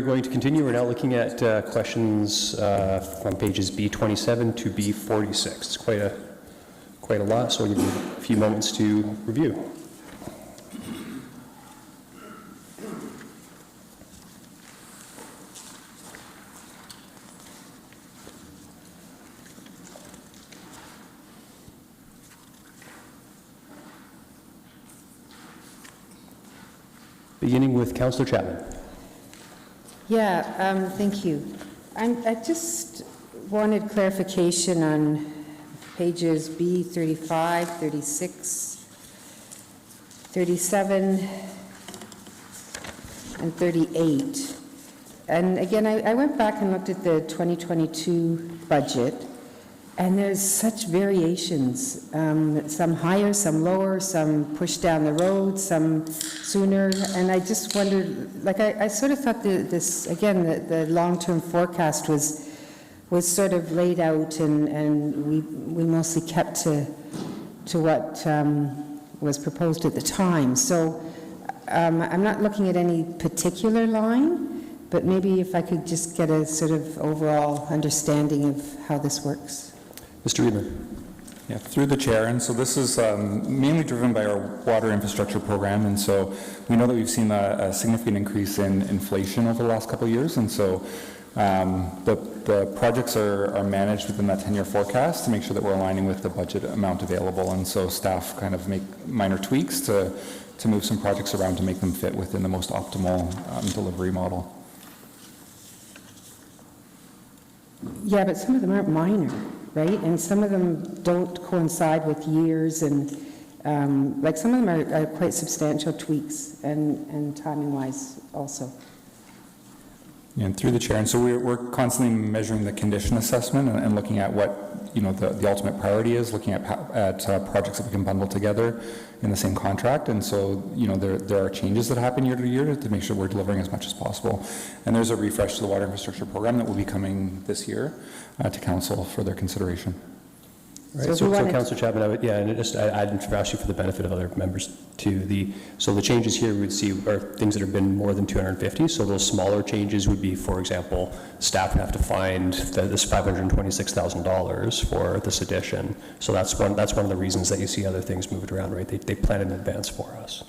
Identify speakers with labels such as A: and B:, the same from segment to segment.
A: We're going to continue. We're now looking at questions from pages B27 to B46. It's quite a lot, so I'll give you a few moments to review. Beginning with Councillor Chapman.
B: Yeah, thank you. I just wanted clarification on pages B35, 36, 37, and 38. And again, I went back and looked at the 2022 budget, and there's such variations, some higher, some lower, some pushed down the road, some sooner, and I just wondered, like I sort of thought the long-term forecast was sort of laid out, and we mostly kept to what was proposed at the time. So I'm not looking at any particular line, but maybe if I could just get a sort of overall understanding of how this works.
A: Mr. Reedman.
C: Yeah, through the chair, and so this is mainly driven by our water infrastructure program, and so we know that we've seen a significant increase in inflation over the last couple of years, and so the projects are managed within that 10-year forecast to make sure that we're aligning with the budget amount available, and so staff kind of make minor tweaks to move some projects around to make them fit within the most optimal delivery model.
B: Yeah, but some of them aren't minor, right? And some of them don't coincide with years, and like some of them are quite substantial tweaks, and timing-wise also.
C: And through the chair, and so we're constantly measuring the condition assessment and looking at what the ultimate priority is, looking at projects that we can bundle together in the same contract, and so there are changes that happen year to year to make sure we're delivering as much as possible. And there's a refresh to the water infrastructure program that will be coming this year to council for their consideration.
A: Right. So Councillor Chapman, I'd ask you for the benefit of other members too. So the changes here we would see are things that have been more than 250. So those smaller changes would be, for example, staff would have to find this $526,000 for this addition. So that's one of the reasons that you see other things moved around, right? They plan in advance for us.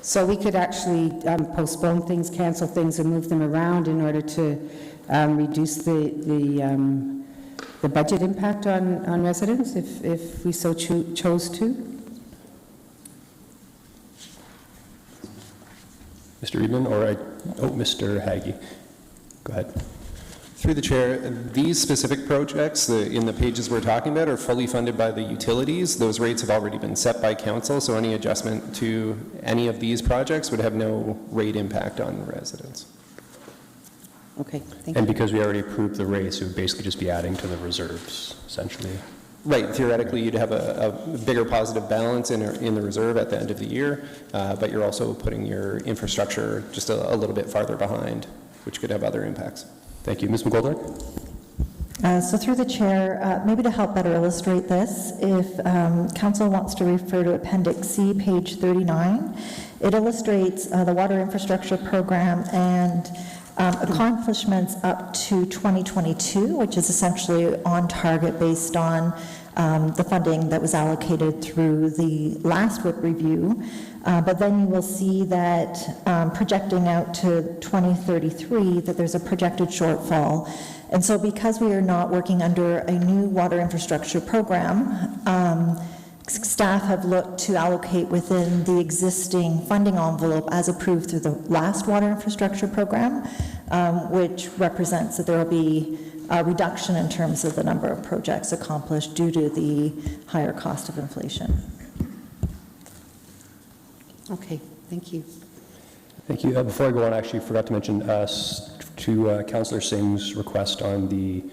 B: So we could actually postpone things, cancel things, and move them around in order to reduce the budget impact on residents if we so chose to?
A: Mr. Reedman or Mr. Haggie. Go ahead.
D: Through the chair, these specific projects in the pages we're talking about are fully funded by the utilities. Those rates have already been set by council, so any adjustment to any of these projects would have no rate impact on residents.
B: Okay, thank you.
A: And because we already approved the rates, it would basically just be adding to the reserves, essentially.
D: Right. Theoretically, you'd have a bigger positive balance in the reserve at the end of the year, but you're also putting your infrastructure just a little bit farther behind, which could have other impacts.
A: Thank you. Ms. McGoldrick?
E: So through the chair, maybe to help better illustrate this, if council wants to refer to Appendix C, page 39, it illustrates the water infrastructure program and accomplishments up to 2022, which is essentially on target based on the funding that was allocated through the last WIP review. But then you will see that projecting out to 2033, that there's a projected shortfall. And so because we are not working under a new water infrastructure program, staff have looked to allocate within the existing funding envelope as approved through the last water infrastructure program, which represents that there will be a reduction in terms of the number of projects accomplished due to the higher cost of inflation.
B: Okay, thank you.
A: Thank you. Before I go on, I actually forgot to mention to Councillor Singh's request on the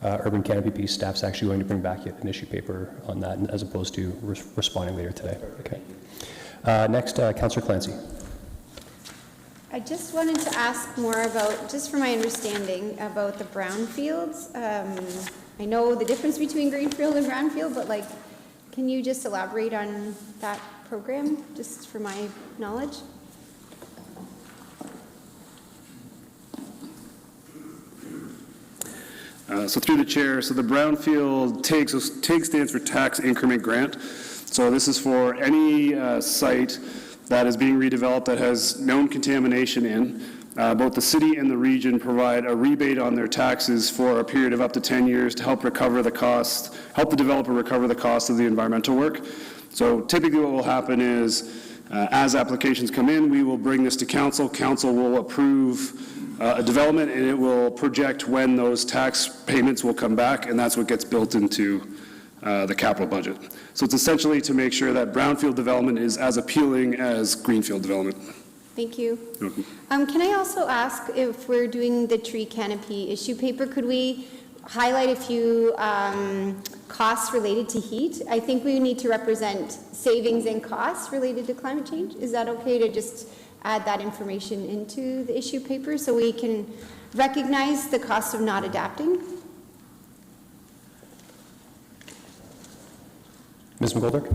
A: urban canopy piece, staff's actually going to bring back an issue paper on that as opposed to responding later today. Okay. Next, Councillor Clancy.
F: I just wanted to ask more about, just for my understanding, about the brownfields. I know the difference between greenfield and brownfield, but can you just elaborate on that program, just for my knowledge?
G: So through the chair, so the brownfield TIG stands for Tax Increment Grant. So this is for any site that is being redeveloped that has known contamination in. Both the city and the region provide a rebate on their taxes for a period of up to 10 years to help recover the cost, help the developer recover the cost of the environmental work. So typically what will happen is, as applications come in, we will bring this to council. Council will approve a development, and it will project when those tax payments will come back, and that's what gets built into the capital budget. So it's essentially to make sure that brownfield development is as appealing as greenfield development.
F: Thank you. Can I also ask, if we're doing the tree canopy issue paper, could we highlight a few costs related to heat? I think we need to represent savings and costs related to climate change. Is that okay to just add that information into the issue paper so we can recognize the cost of not adapting?
A: Ms. McGoldrick?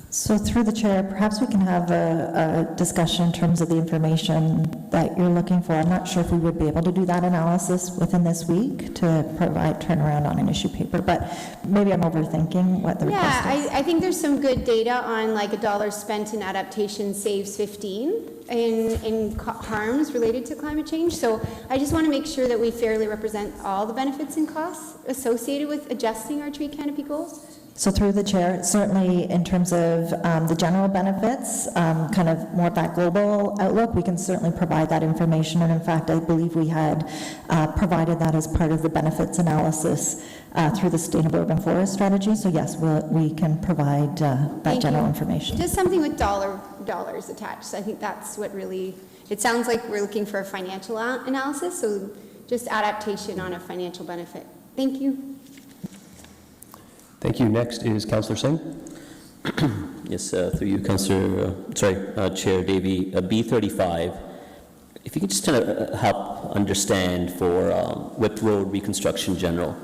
E: So through the chair, perhaps we can have a discussion in terms of the information that you're looking for. I'm not sure if we would be able to do that analysis within this week to provide turnaround on an issue paper, but maybe I'm overthinking what the request is.
F: I think there's some good data on like $1 spent in adaptation saves 15 in harms related to climate change. So I just want to make sure that we fairly represent all the benefits and costs associated with adjusting our tree canopy goals.
E: So through the chair, certainly in terms of the general benefits, kind of more of that global outlook, we can certainly provide that information. And in fact, I believe we had provided that as part of the benefits analysis through the Sustainable Urban Forest Strategy. So yes, we can provide that general information.
F: Just something with dollars attached. I think that's what really, it sounds like we're looking for a financial analysis, so just adaptation on a financial benefit. Thank you.
A: Thank you. Next is Councillor Singh.
H: Yes, through you, Chair Davey, B35. If you could just kind of help understand for Whip Road reconstruction general.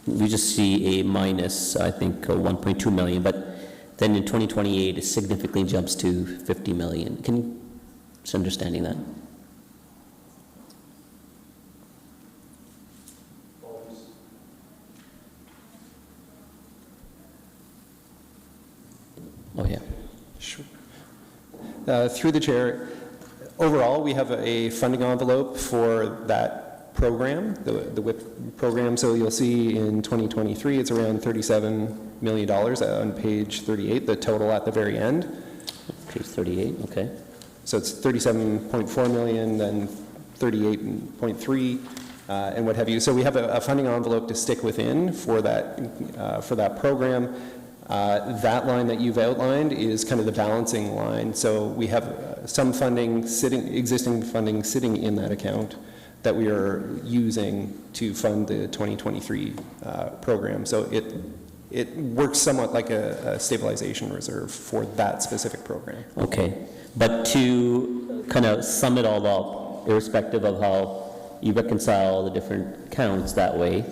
H: We just see a minus, I think, 1.2 million, but then in 2028 it significantly jumps to 50 million. Can you just understanding that? Oh, yeah.
D: Sure. Through the chair, overall, we have a funding envelope for that program, the WIP program. So you'll see in 2023, it's around $37 million on page 38, the total at the very end.
H: Page 38, okay.
D: So it's 37.4 million, then 38.3, and what have you. So we have a funding envelope to stick within for that program. That line that you've outlined is kind of the balancing line. So we have some funding existing funding sitting in that account that we are using to fund the 2023 program. So it works somewhat like a stabilization reserve for that specific program.
H: Okay, but to kind of sum it all up, irrespective of how you reconcile the different counts that way,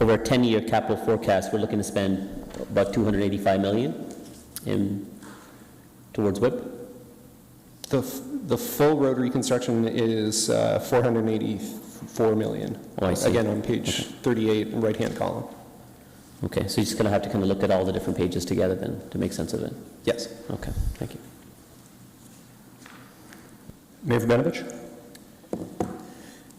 H: over a 10-year capital forecast, we're looking to spend about $285 million towards WIP.
D: The full road reconstruction is $484 million.
H: Oh, I see.
D: Again, on page 38, right-hand column.
H: Okay, so you're just going to have to kind of look at all the different pages together then to make sense of it.
D: Yes.
H: Okay, thank you.
A: Mayor Vabenovich?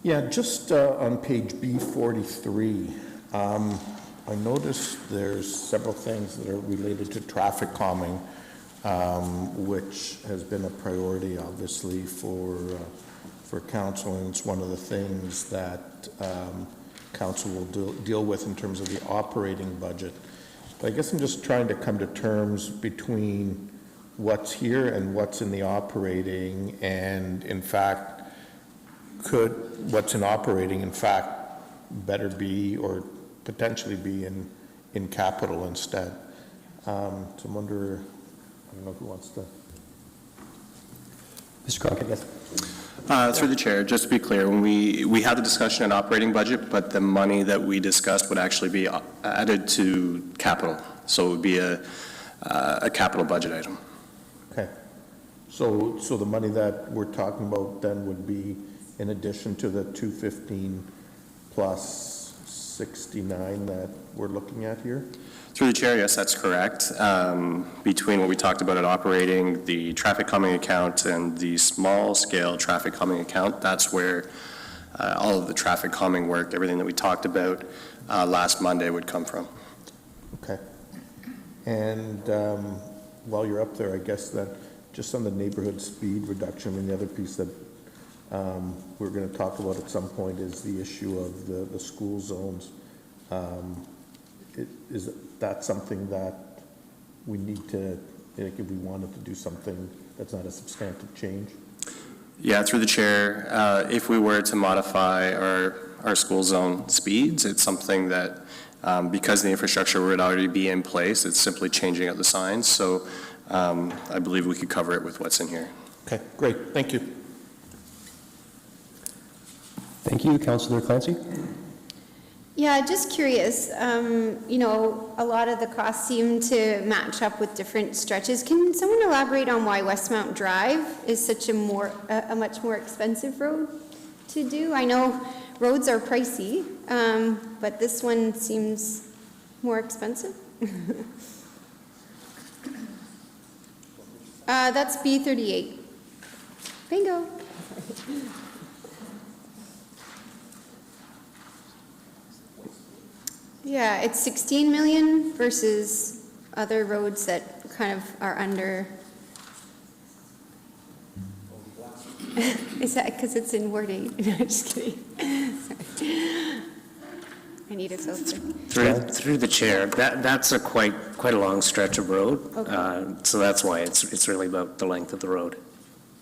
I: Yeah, just on page B43, I noticed there's several things that are related to traffic calming, which has been a priority, obviously, for council, and it's one of the things that council will deal with in terms of the operating budget. But I guess I'm just trying to come to terms between what's here and what's in the operating, and in fact, could what's in operating, in fact, better be or potentially be in capital instead. So I wonder, I don't know who wants to.
A: Mr. Crockett, yes.
J: Through the chair, just to be clear, when we had the discussion on operating budget, but the money that we discussed would actually be added to capital. So it would be a capital budget item.
I: Okay. So the money that we're talking about then would be in addition to the 215 plus 69 that we're looking at here?
J: Through the chair, yes, that's correct. Between what we talked about at operating, the traffic calming account and the small-scale traffic calming account, that's where all of the traffic calming work, everything that we talked about last Monday would come from.
I: Okay. And while you're up there, I guess that just on the neighborhood speed reduction, I mean, the other piece that we're going to talk about at some point is the issue of the school zones. Is that something that we need to, like, if we wanted to do something that's not a substantive change?
J: Yeah, through the chair, if we were to modify our school zone speeds, it's something that, because the infrastructure would already be in place, it's simply changing out the signs. So I believe we could cover it with what's in here.
I: Okay, great. Thank you.
A: Thank you. Councillor Clancy?
F: Yeah, just curious, you know, a lot of the costs seem to match up with different stretches. Can someone elaborate on why Westmount Drive is such a much more expensive road to do? I know roads are pricey, but this one seems more expensive. That's B38. Bingo. Yeah, it's 16 million versus other roads that kind of are under. Is that because it's in Ward 8? No, I'm just kidding. Sorry. I need a filter.
K: Through the chair, that's a quite a long stretch of road.
F: Okay.
K: So that's why it's really about the length of the road.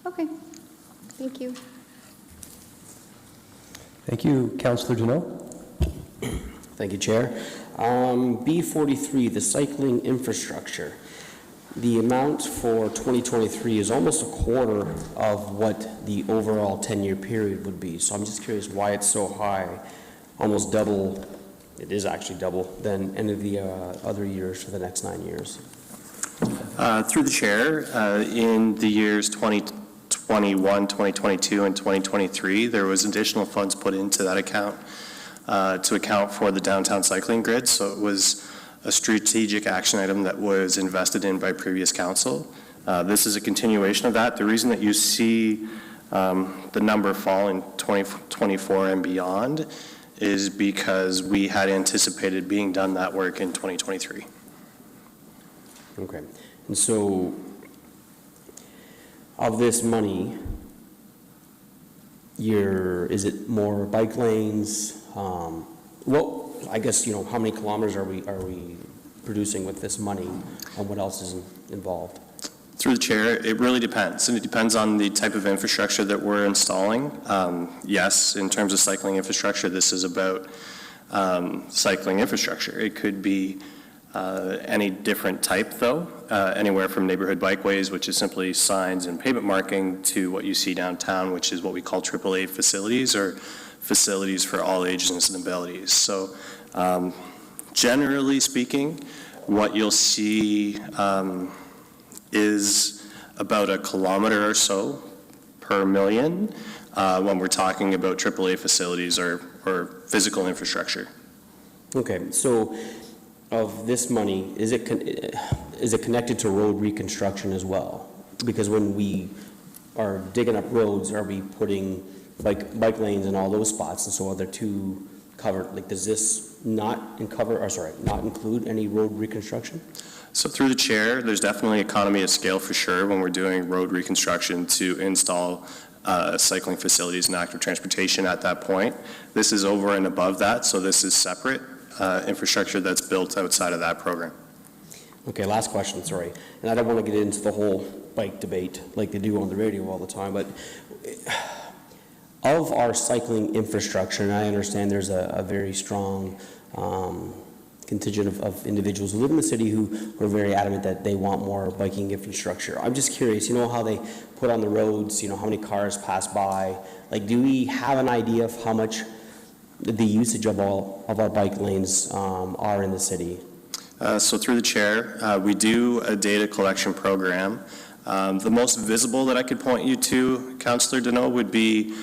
F: Okay, thank you.
A: Thank you. Councillor Deneau?
L: Thank you, Chair. B43, the cycling infrastructure. The amount for 2023 is almost a quarter of what the overall 10-year period would be. So I'm just curious why it's so high, almost double, it is actually double, than any of the other years for the next 9 years.
J: Through the chair, in the years 2021, 2022, and 2023, there was additional funds put into that account to account for the downtown cycling grid. So it was a strategic action item that was invested in by previous council. This is a continuation of that. The reason that you see the number fall in 2024 and beyond is because we had anticipated being done that work in 2023.
L: Okay. And so, of this money, is it more bike lanes? Well, I guess, you know, how many kilometers are we producing with this money, and what else is involved?
J: Through the chair, it really depends, and it depends on the type of infrastructure that we're installing. Yes, in terms of cycling infrastructure, this is about cycling infrastructure. It could be any different type, though, anywhere from neighborhood bikeways, which is simply signs and pavement marking, to what you see downtown, which is what we call AAA facilities, or facilities for all ages and abilities. So generally speaking, what you'll see is about a kilometer or so per million when we're talking about AAA facilities or physical infrastructure.
L: Okay, so of this money, is it connected to road reconstruction as well? Because when we are digging up roads, are we putting bike lanes in all those spots, and so are there two covered? Like, does this not include any road reconstruction?
J: So through the chair, there's definitely economy of scale for sure when we're doing road reconstruction to install cycling facilities and active transportation at that point. This is over and above that, so this is separate infrastructure that's built outside of that program.
L: Okay, last question, sorry. And I don't want to get into the whole bike debate like they do on the radio all the time, but of our cycling infrastructure, and I understand there's a very strong contingent of individuals who live in the city who are very adamant that they want more biking infrastructure. I'm just curious, you know how they put on the roads, you know, how many cars pass by? Like, do we have an idea of how much the usage of all of our bike lanes are in the city?
J: So through the chair, we do a data collection program. The most visible that I could point you to, Councillor Deneau, would be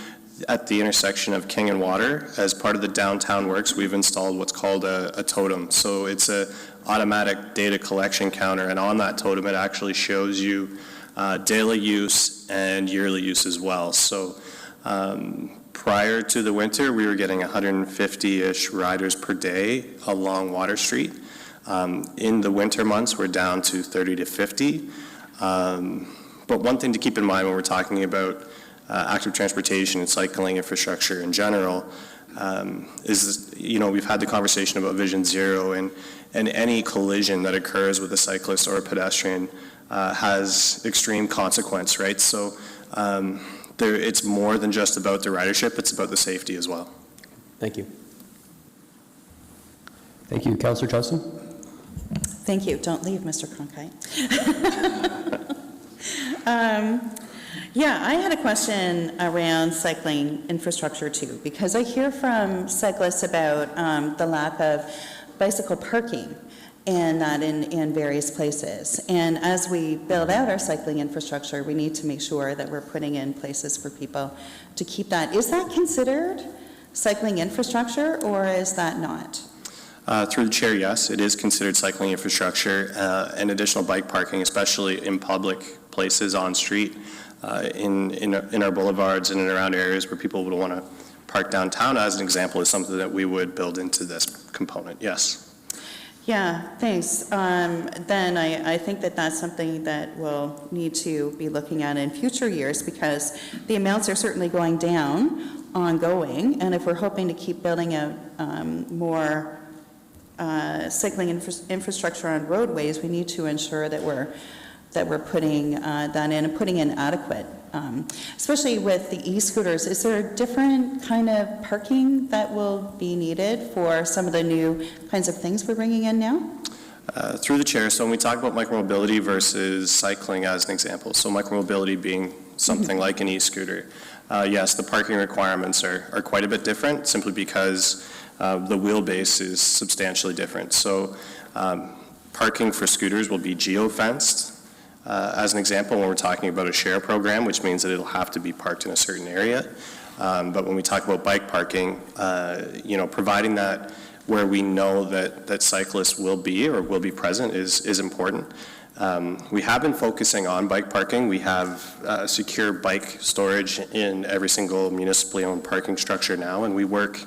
J: at the intersection of King and Water. As part of the downtown works, we've installed what's called a totem. So it's a automatic data collection counter, and on that totem, it actually shows you daily use and yearly use as well. So prior to the winter, we were getting 150-ish riders per day along Water Street. In the winter months, we're down to 30 to 50. But one thing to keep in mind when we're talking about active transportation and cycling infrastructure in general is, we've had the conversation about Vision Zero, and any collision that occurs with a cyclist or a pedestrian has extreme consequence, right? So it's more than just about the ridership, it's about the safety as well.
L: Thank you.
A: Thank you. Councillor Johnston?
M: Thank you. Don't leave, Mr. Cronkite. Yeah, I had a question around cycling infrastructure too, because I hear from cyclists about the lack of bicycle parking and that in various places. And as we build out our cycling infrastructure, we need to make sure that we're putting in places for people to keep that. Is that considered cycling infrastructure, or is that not?
J: Through the chair, yes, it is considered cycling infrastructure, and additional bike parking, especially in public places on street, in our boulevards and in around areas where people would want to park downtown, as an example, is something that we would build into this component, yes.
M: Yeah, thanks. Then I think that that's something that we'll need to be looking at in future years, because the amounts are certainly going down ongoing, and if we're hoping to keep building out more cycling infrastructure on roadways, we need to ensure that we're putting that in and putting in adequate, especially with the e-scooters. Is there a different kind of parking that will be needed for some of the new kinds of things we're bringing in now?
J: Through the chair, so when we talk about micromobility versus cycling as an example, so micromobility being something like an e-scooter, yes, the parking requirements are quite a bit different, simply because the wheelbase is substantially different. So parking for scooters will be geo-fenced. As an example, when we're talking about a share program, which means that it'll have to be parked in a certain area. But when we talk about bike parking, providing that where we know that cyclists will be or will be present is important. We have been focusing on bike parking. We have secure bike storage in every single municipally owned parking structure now, and we work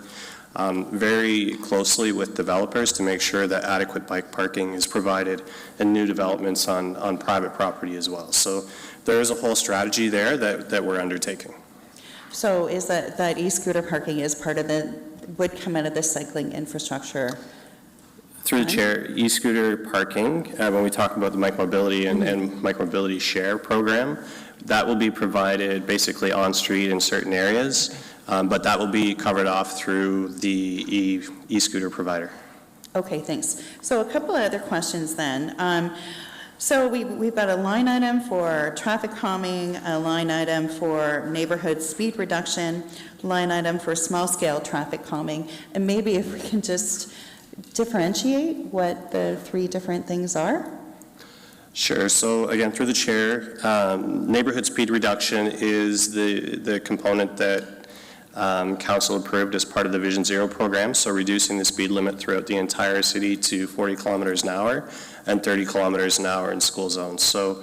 J: very closely with developers to make sure that adequate bike parking is provided in new developments on private property as well. So there is a whole strategy there that we're undertaking.
M: So is that e-scooter parking is part of would come out of the cycling infrastructure?
J: Through the chair, e-scooter parking, when we talk about the micromobility and micromobility share program, that will be provided basically on street in certain areas. But that will be covered off through the e-scooter provider.
M: Okay, thanks. So a couple of other questions then. So we've got a line item for traffic calming, a line item for neighborhood speed reduction, line item for small-scale traffic calming, and maybe if we can just differentiate what the three different things are?
J: Sure. So again, through the chair, neighborhood speed reduction is the component that Council approved as part of the Vision Zero program, so reducing the speed limit throughout the entire city to 40 kilometers an hour and 30 kilometers an hour in school zones. So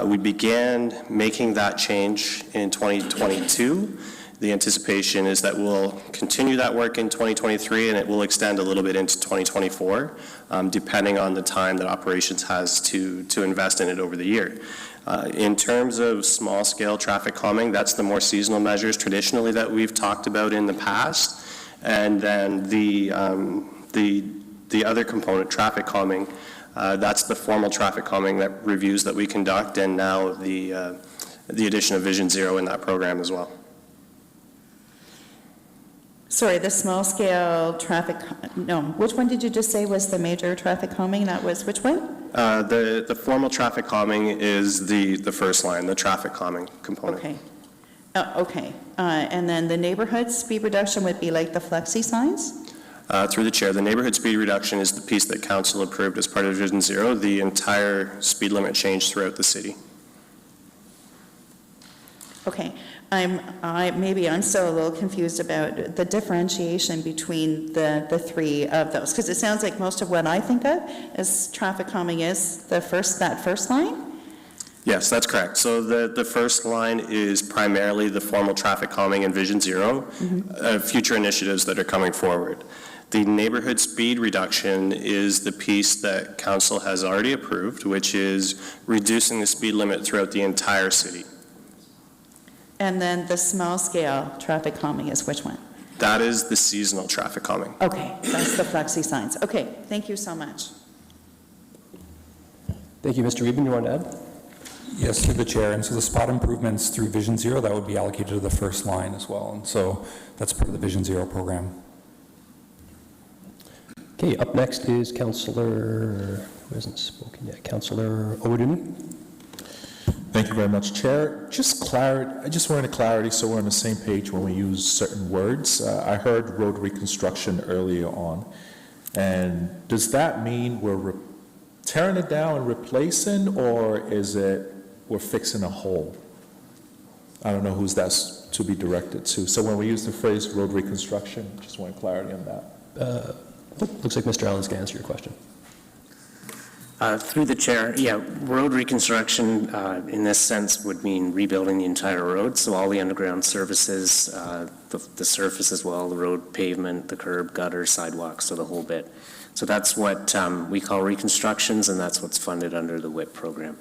J: we began making that change in 2022. The anticipation is that we'll continue that work in 2023, and it will extend a little bit into 2024, depending on the time that operations has to invest in it over the year. In terms of small-scale traffic calming, that's the more seasonal measures traditionally that we've talked about in the past. And then the other component, traffic calming, that's the formal traffic calming reviews that we conduct, and now the addition of Vision Zero in that program as well.
M: Sorry, the small-scale traffic, no, which one did you just say was the major traffic calming? That was which one?
J: The formal traffic calming is the first line, the traffic calming component.
M: Okay. Okay. And then the neighborhood speed reduction would be like the flexi signs?
J: Through the chair, the neighborhood speed reduction is the piece that Council approved as part of Vision Zero, the entire speed limit change throughout the city.
M: Okay. maybe I'm still a little confused about the differentiation between the three of those, because it sounds like most of what I think of as traffic calming is that first line?
J: Yes, that's correct. So the first line is primarily the formal traffic calming and Vision Zero, future initiatives that are coming forward. The neighborhood speed reduction is the piece that council has already approved, which is reducing the speed limit throughout the entire city.
M: And then the small scale traffic calming is which one?
J: That is the seasonal traffic calming.
M: Okay, that's the flexi signs. Okay, thank you so much.
A: Thank you, Mr. Rubin, you want to add?
C: Yes, through the chair, and so the spot improvements through Vision Zero, that would be allocated to the first line as well, and so that's part of the Vision Zero program.
A: Okay, up next is Councillor, who hasn't spoken yet, Councillor Owodunni.
I: Thank you very much, Chair. Just clarity, I just wanted clarity so we're on the same page when we use certain words. I heard road reconstruction earlier on, and does that mean we're tearing it down and replacing, or is it we're fixing a hole? I don't know who's that's to be directed to. So when we use the phrase road reconstruction, just want clarity on that.
A: Looks like Mr. Allen's going to answer your question.
K: Through the chair, yeah, road reconstruction in this sense would mean rebuilding the entire road, so all the underground services, the surface as well, the road pavement, the curb, gutter, sidewalks, so the whole bit. So that's what we call reconstructions, and that's what's funded under the WIP program.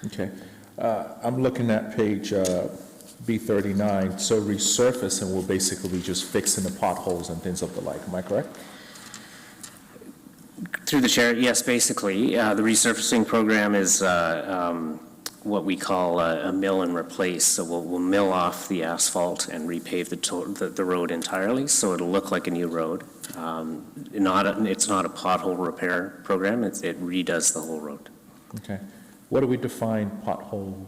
I: Okay. I'm looking at page B39, so resurfacing will basically be just fixing the potholes and things of the like, am I correct?
K: Through the chair, yes, basically. The resurfacing program is what we call a mill and replace. So we'll mill off the asphalt and repave the road entirely, so it'll look like a new road. It's not a pothole repair program. It redoes the whole road.
I: Okay. What do we define pothole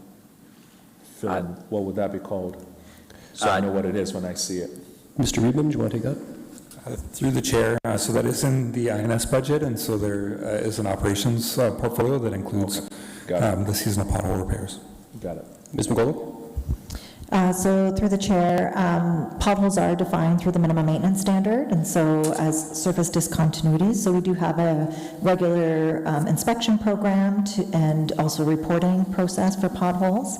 I: filling? What would that be called? So I know what it is when I see it.
A: Mr. Rubin, do you want to take that?
C: Through the chair, so that is in the INS budget, and so there is an operations portfolio that includes the seasonal pothole repairs.
I: Got it.
A: Ms. McGoldrick?
E: So through the chair, potholes are defined through the minimum maintenance standard, and so as surface discontinuities. So we do have a regular inspection program and also reporting process for potholes.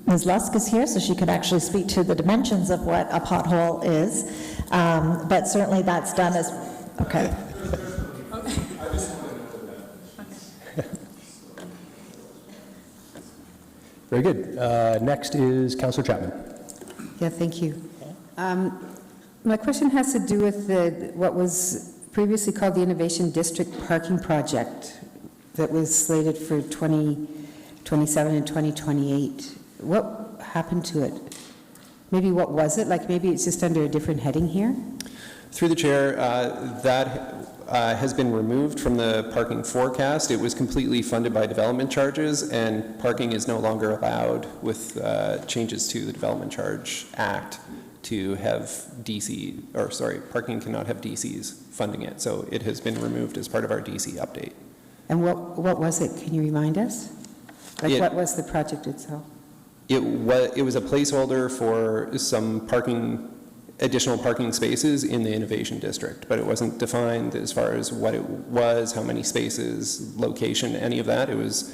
E: Ms. Lusk is here, so she could actually speak to the dimensions of what a pothole is, but certainly that's done as, okay.
A: Very good. Next is Councillor Chapman.
B: Yeah, thank you. My question has to do with what was previously called the Innovation District Parking Project that was slated for 2027 and 2028. What happened to it? Maybe what was it? Like maybe it's just under a different heading here?
D: Through the chair, that has been removed from the parking forecast. It was completely funded by development charges, and parking is no longer allowed with changes to the Development Charge Act to have parking cannot have DCs funding it. So it has been removed as part of our DC update.
B: And what was it? Can you remind us? Like what was the project itself?
D: It was a placeholder for some additional parking spaces in the Innovation District, but it wasn't defined as far as what it was, how many spaces, location, any of that. It was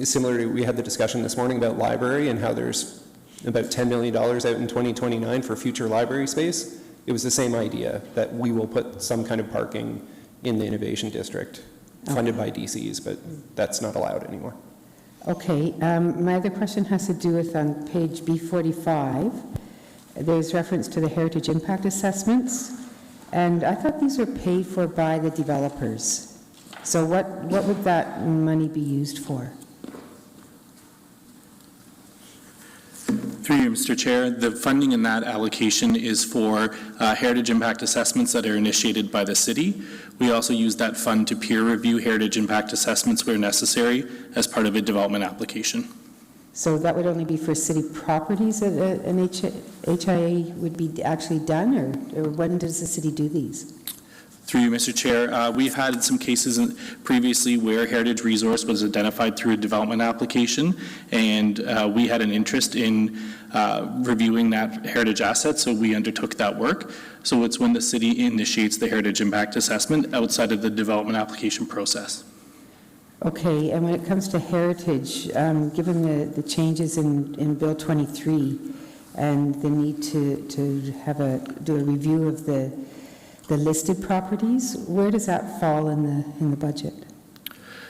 D: similar to, we had the discussion this morning about library and how there's about $10 million out in 2029 for future library space. It was the same idea, that we will put some kind of parking in the Innovation District, funded by DCs, but that's not allowed anymore.
B: Okay, my other question has to do with on page B45, there's reference to the heritage impact assessments, and I thought these were paid for by the developers. So what would that money be used for?
N: Through you, Mr. Chair, the funding in that allocation is for heritage impact assessments that are initiated by the city. We also use that fund to peer review heritage impact assessments where necessary as part of a development application.
B: So that would only be for city properties that an HIA would be actually done, or when does the city do these?
N: Through you, Mr. Chair, we've had some cases previously where heritage resource was identified through a development application, and we had an interest in reviewing that heritage asset, so we undertook that work. So it's when the city initiates the heritage impact assessment outside of the development application process.
B: Okay, and when it comes to heritage, given the changes in Bill 23 and the need to have do a review of the listed properties, where does that fall in the budget?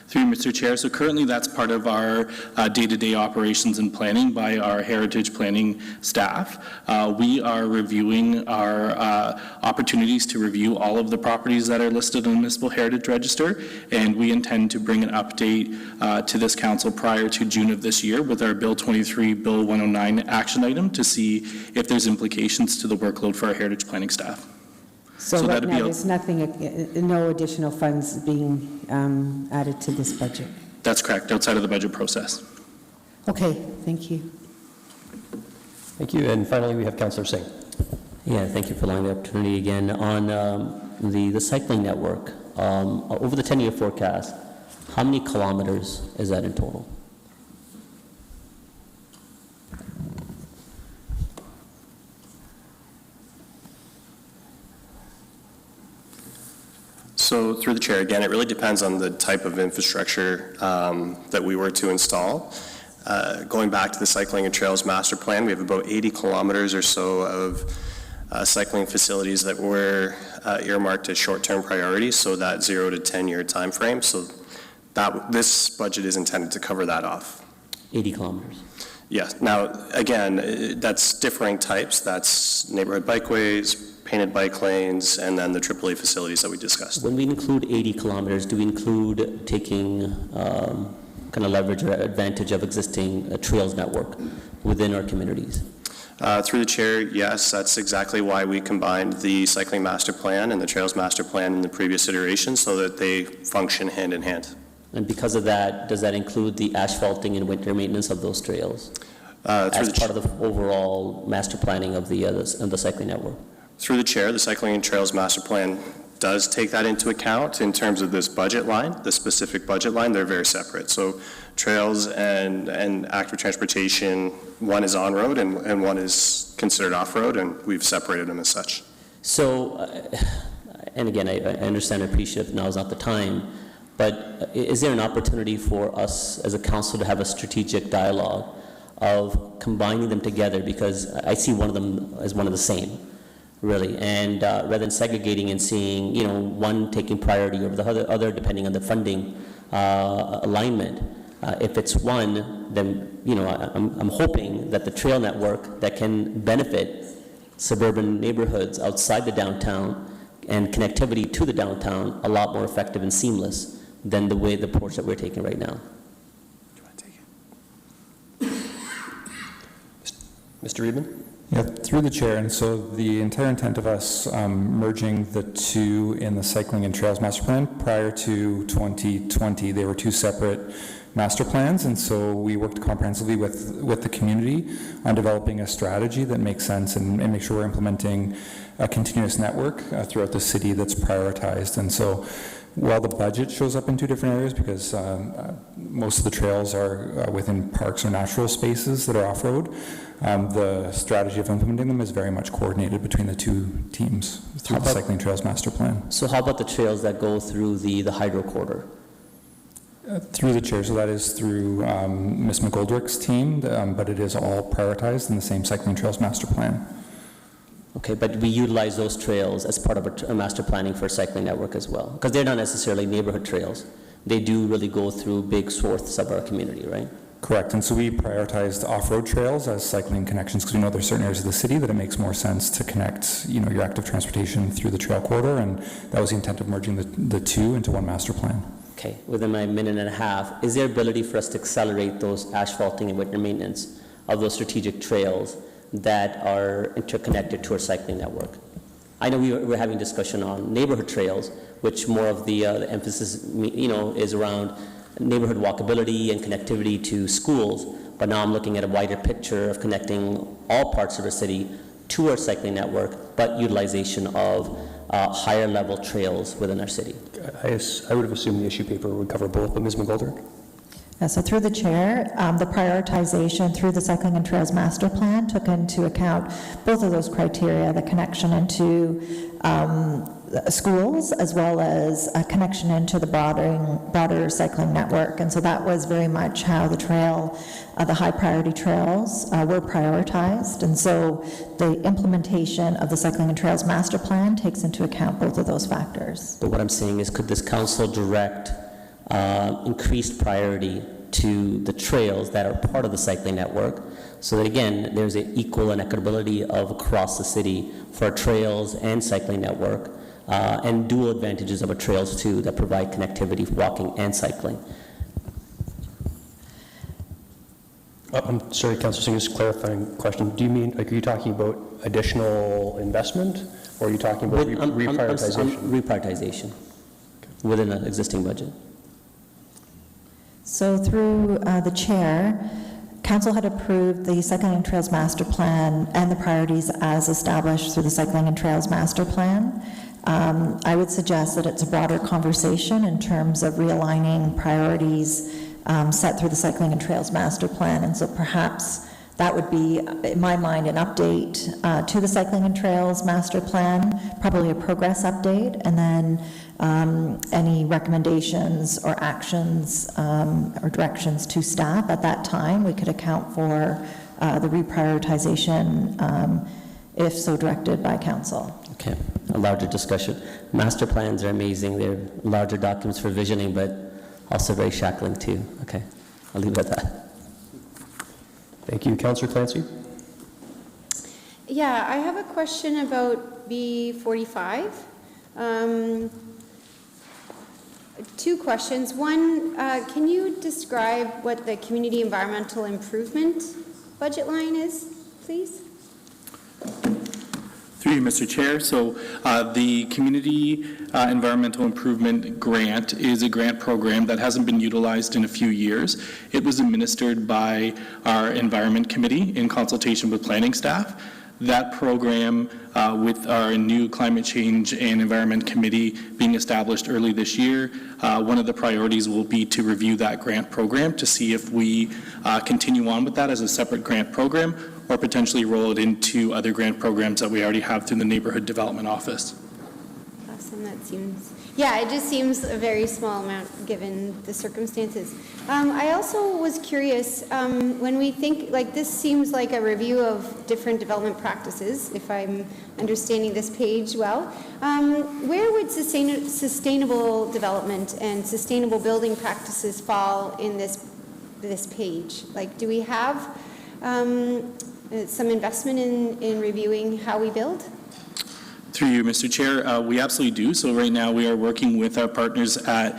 N: Through you, Mr. Chair, so currently that's part of our day-to-day operations and planning by our heritage planning staff. We are reviewing our opportunities to review all of the properties that are listed on the Municipal Heritage Register, and we intend to bring an update to this council prior to June of this year with our Bill 23, Bill 109 action item to see if there's implications to the workload for our heritage planning staff.
B: So right
N: that'd be
B: now, there's nothing, no additional funds being added to this budget?
N: That's correct, outside of the budget process.
B: Okay, thank you.
A: Thank you. And finally, we have Councillor Singh.
H: Yeah, thank you for allowing the opportunity again. On the cycling network, over the 10-year forecast, how many kilometers is that in total?
J: So through the chair, again, it really depends on the type of infrastructure that we were to install. Going back to the Cycling and Trails Master Plan, we have about 80 kilometers or so of cycling facilities that were earmarked as short-term priorities, so that 0 to 10-year time frame. So this budget is intended to cover that off.
H: 80 kilometers.
J: Yes. Now, again, that's differing types. That's neighborhood bikeways, painted bike lanes, and then the AAA facilities that we discussed.
H: When we include 80 kilometers, do we include taking kind of leverage or advantage of existing trails network within our communities?
J: Through the chair, yes, that's exactly why we combined the Cycling Master Plan and the Trails Master Plan in the previous iteration so that they function hand in hand.
H: And because of that, does that include the asphalting and winter maintenance of those trails as part of the overall master planning of the cycling network?
J: Through the chair, the Cycling and Trails Master Plan does take that into account in terms of this budget line, the specific budget line. They're very separate. So trails and active transportation, one is on-road and one is considered off-road, and we've separated them as such.
H: So, and again, I understand and appreciate now is not the time, but is there an opportunity for us as a council to have a strategic dialogue of combining them together? Because I see one of them as one of the same, really, and rather than segregating and seeing, you know, one taking priority over the other depending on the funding alignment. If it's one, then, you know, I'm hoping that the trail network that can benefit suburban neighborhoods outside the downtown and connectivity to the downtown a lot more effective and seamless than the approach that we're taking right now.
A: Mr. Reedman?
C: Yeah, through the chair, and so the entire intent of us merging the two in the Cycling and Trails Master Plan prior to 2020, they were two separate master plans, and so we worked comprehensively with the community on developing a strategy that makes sense and make sure we're implementing a continuous network throughout the city that's prioritized. And so while the budget shows up in two different areas because most of the trails are within parks or natural spaces that are off-road, the strategy of implementing them is very much coordinated between the two teams through the Cycling Trails Master Plan.
H: So how about the trails that go through the hydro corridor?
C: Through the chair, so that is through Ms. McGoldrick's team, but it is all prioritized in the same Cycling Trails Master Plan.
H: Okay, but we utilize those trails as part of a master planning for a cycling network as well, because they're not necessarily neighborhood trails. They do really go through big swaths of our community, right?
C: Correct, and so we prioritized off-road trails as cycling connections because we know there's certain areas of the city that it makes more sense to connect, you know, your active transportation through the trail corridor, and that was the intent of merging the two into one master plan.
H: Okay, within my minute and a half, is there ability for us to accelerate those asphalting and winter maintenance of those strategic trails that are interconnected to our cycling network? I know we're having discussion on neighborhood trails, which more of the emphasis, you know, is around neighborhood walkability and connectivity to schools, but now I'm looking at a wider picture of connecting all parts of our city to our cycling network, but utilization of higher level trails within our city.
A: I would have assumed the issue paper would cover both, but Ms. McGoldrick?
E: So through the chair, the prioritization through the Cycling and Trails Master Plan took into account both of those criteria, the connection into schools as well as a connection into the broader cycling network. And so that was very much how the trail, the high priority trails were prioritized. And so the implementation of the Cycling and Trails Master Plan takes into account both of those factors.
H: But what I'm saying is, could this council direct increased priority to the trails that are part of the cycling network, so that again, there's an equal and equitability of across the city for trails and cycling network, and dual advantages of a trails too that provide connectivity for walking and cycling.
A: I'm sorry, Councillor Singh, just clarifying question. Do you mean, like, are you talking about additional investment, or are you talking about reprioritization?
H: Reprioritization within an existing budget.
E: So through the chair, council had approved the Cycling and Trails Master Plan and the priorities as established through the Cycling and Trails Master Plan. I would suggest that it's a broader conversation in terms of realigning priorities set through the Cycling and Trails Master Plan. And so perhaps that would be, in my mind, an update to the Cycling and Trails Master Plan, probably a progress update, and then any recommendations or actions or directions to staff at that time. We could account for the reprioritization if so directed by council.
H: Okay, a larger discussion. Master plans are amazing. They're larger documents for visioning, but also very shackling too. Okay, I'll leave it at that.
A: Thank you. Councillor Clancy?
F: Yeah, I have a question about B45. Two questions. One, can you describe what the community environmental improvement budget line is, please?
N: Through you, Mr. Chair. So the Community Environmental Improvement Grant is a grant program that hasn't been utilized in a few years. It was administered by our Environment Committee in consultation with planning staff. That program, with our new Climate Change and Environment Committee being established early this year, one of the priorities will be to review that grant program to see if we continue on with that as a separate grant program or potentially roll it into other grant programs that we already have through the Neighborhood Development Office.
F: Awesome, that seems, yeah, it just seems a very small amount given the circumstances. I also was curious, when we think, like, this seems like a review of different development practices, if I'm understanding this page well. Where would sustainable development and sustainable building practices fall in this page? Like, do we have some investment in reviewing how we build?
N: Through you, Mr. Chair, we absolutely do. So right now we are working with our partners at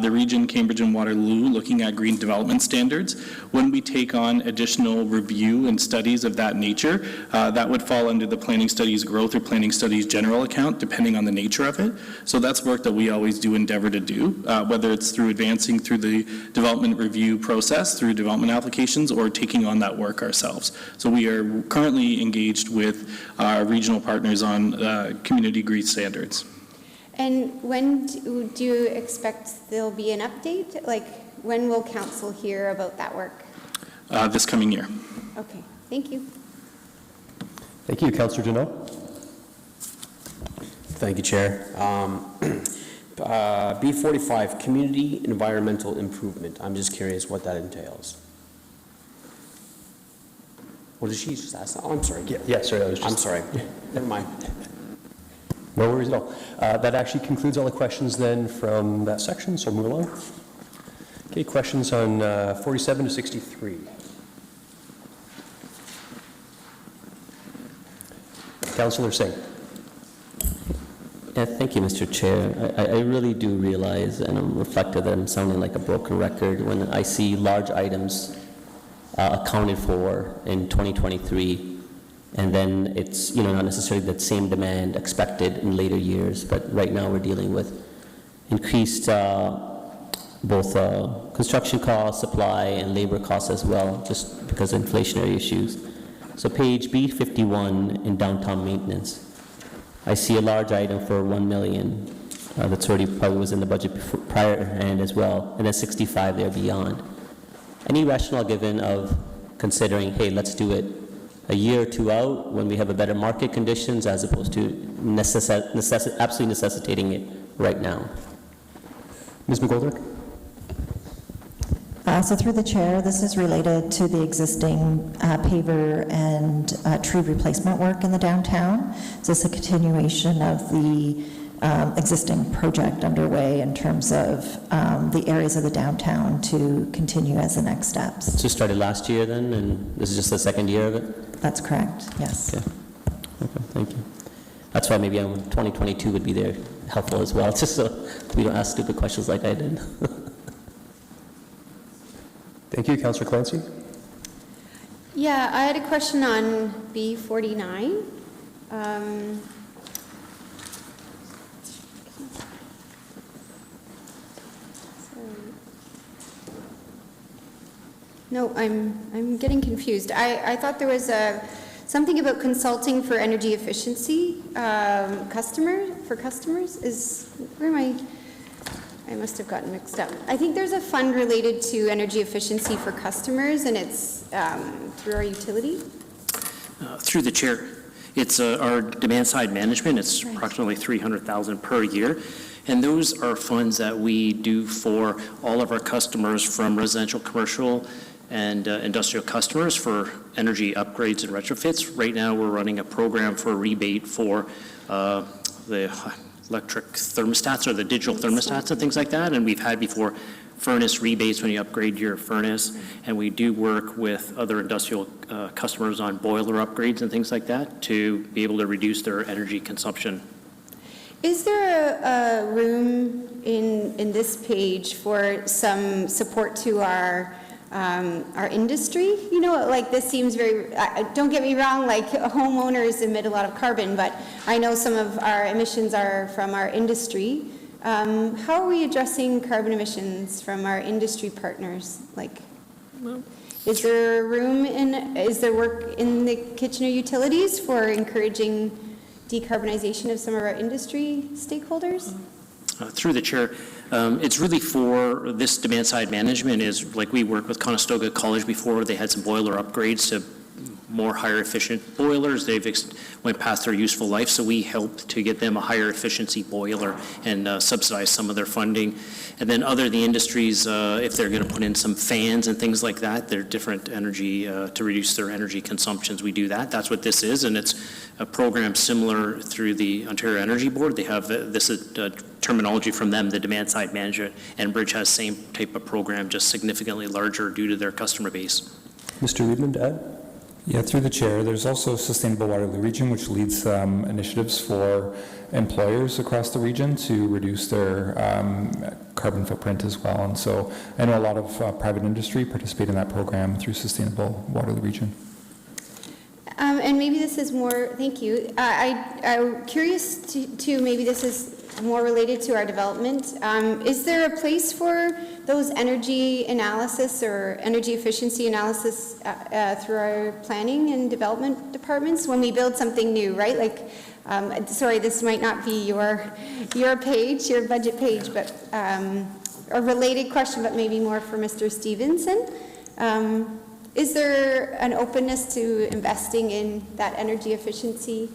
N: the region, Cambridge and Waterloo, looking at green development standards. When we take on additional review and studies of that nature, that would fall under the Planning Studies Growth or Planning Studies General account, depending on the nature of it. So that's work that we always do endeavor to do, whether it's through advancing through the development review process, through development applications, or taking on that work ourselves. So we are currently engaged with our regional partners on community green standards.
F: And when do you expect there'll be an update? Like, when will council hear about that work?
N: This coming year.
F: Okay, thank you.
A: Thank you. Councillor Janot?
L: Thank you, Chair. B45, community environmental improvement. I'm just curious what that entails. What did she just ask? Oh, I'm sorry.
A: Yeah, sorry, that was just...
L: I'm sorry. Never mind.
A: No worries at all. That actually concludes all the questions then from that section, so move along. Okay, questions on 47 to 63. Councillor Singh.
H: Yeah, thank you, Mr. Chair. I really do realize, and I'm reflective that I'm sounding like a broken record when I see large items accounted for in 2023, and then it's, not necessarily that same demand expected in later years, but right now we're dealing with increased both construction costs, supply, and labor costs as well, just because of inflationary issues. So page B51 in downtown maintenance, I see a large item for 1 million that's already probably was in the budget before, prior hand as well, and then 65 there beyond. Any rationale given of considering, hey, let's do it a year or two out when we have a better market conditions as opposed to absolutely necessitating it right now?
A: Ms. McGoldrick?
E: So through the chair, this is related to the existing paver and tree replacement work in the downtown. So it's a continuation of the existing project underway in terms of the areas of the downtown to continue as the next steps.
H: So it started last year then, and this is just the second year of it?
E: That's correct, yes.
H: Okay, thank you. That's why maybe 2022 would be there helpful as well, just so we don't ask stupid questions like I did.
A: Thank you. Councillor Clancy?
F: Yeah, I had a question on B49. No, I'm getting confused. I thought there was something about consulting for energy efficiency for customers. Where am I must have gotten mixed up. I think there's a fund related to energy efficiency for customers, and it's through our utility.
K: Through the chair, it's our demand side management. It's approximately $300,000 per year. And those are funds that we do for all of our customers, from residential, commercial, and industrial customers, for energy upgrades and retrofits. Right now, we're running a program for a rebate for the electric thermostats or the digital thermostats and things like that. And we've had before furnace rebates when you upgrade your furnace. And we do work with other industrial customers on boiler upgrades and things like that to be able to reduce their energy consumption.
F: Is there a room in this page for some support to our industry? You know, like this seems very, don't get me wrong, like homeowners emit a lot of carbon, but I know some of our emissions are from our industry. How are we addressing carbon emissions from our industry partners? Like, is there work in the Kitchener Utilities for encouraging decarbonization of some of our industry stakeholders?
K: Through the chair, it's really for this demand side management is like we worked with Conestoga College before. They had some boiler upgrades to more higher efficient boilers. They've went past their useful life, so we helped to get them a higher efficiency boiler and subsidize some of their funding. And then other the industries, if they're going to put in some fans and things like that, they're different energy to reduce their energy consumptions. We do that. That's what this is, and it's a program similar through the Ontario Energy Board. They have this terminology from them, the demand side management, and Enbridge has same type of program, just significantly larger due to their customer base.
A: Mr. Liebman, to add?
C: Yeah, through the chair, there's also Sustainable Waterloo Region, which leads initiatives for employers across the region to reduce their carbon footprint as well. And so I know a lot of private industry participate in that program through Sustainable Waterloo Region.
F: And maybe this is more, thank you. I'm curious to maybe this is more related to our development. Is there a place for those energy analysis or energy efficiency analysis through our planning and development departments when we build something new, right? Like, sorry, this might not be your page, your budget page, but a related question, but maybe more for Mr. Stevenson. Is there an openness to investing in that energy efficiency?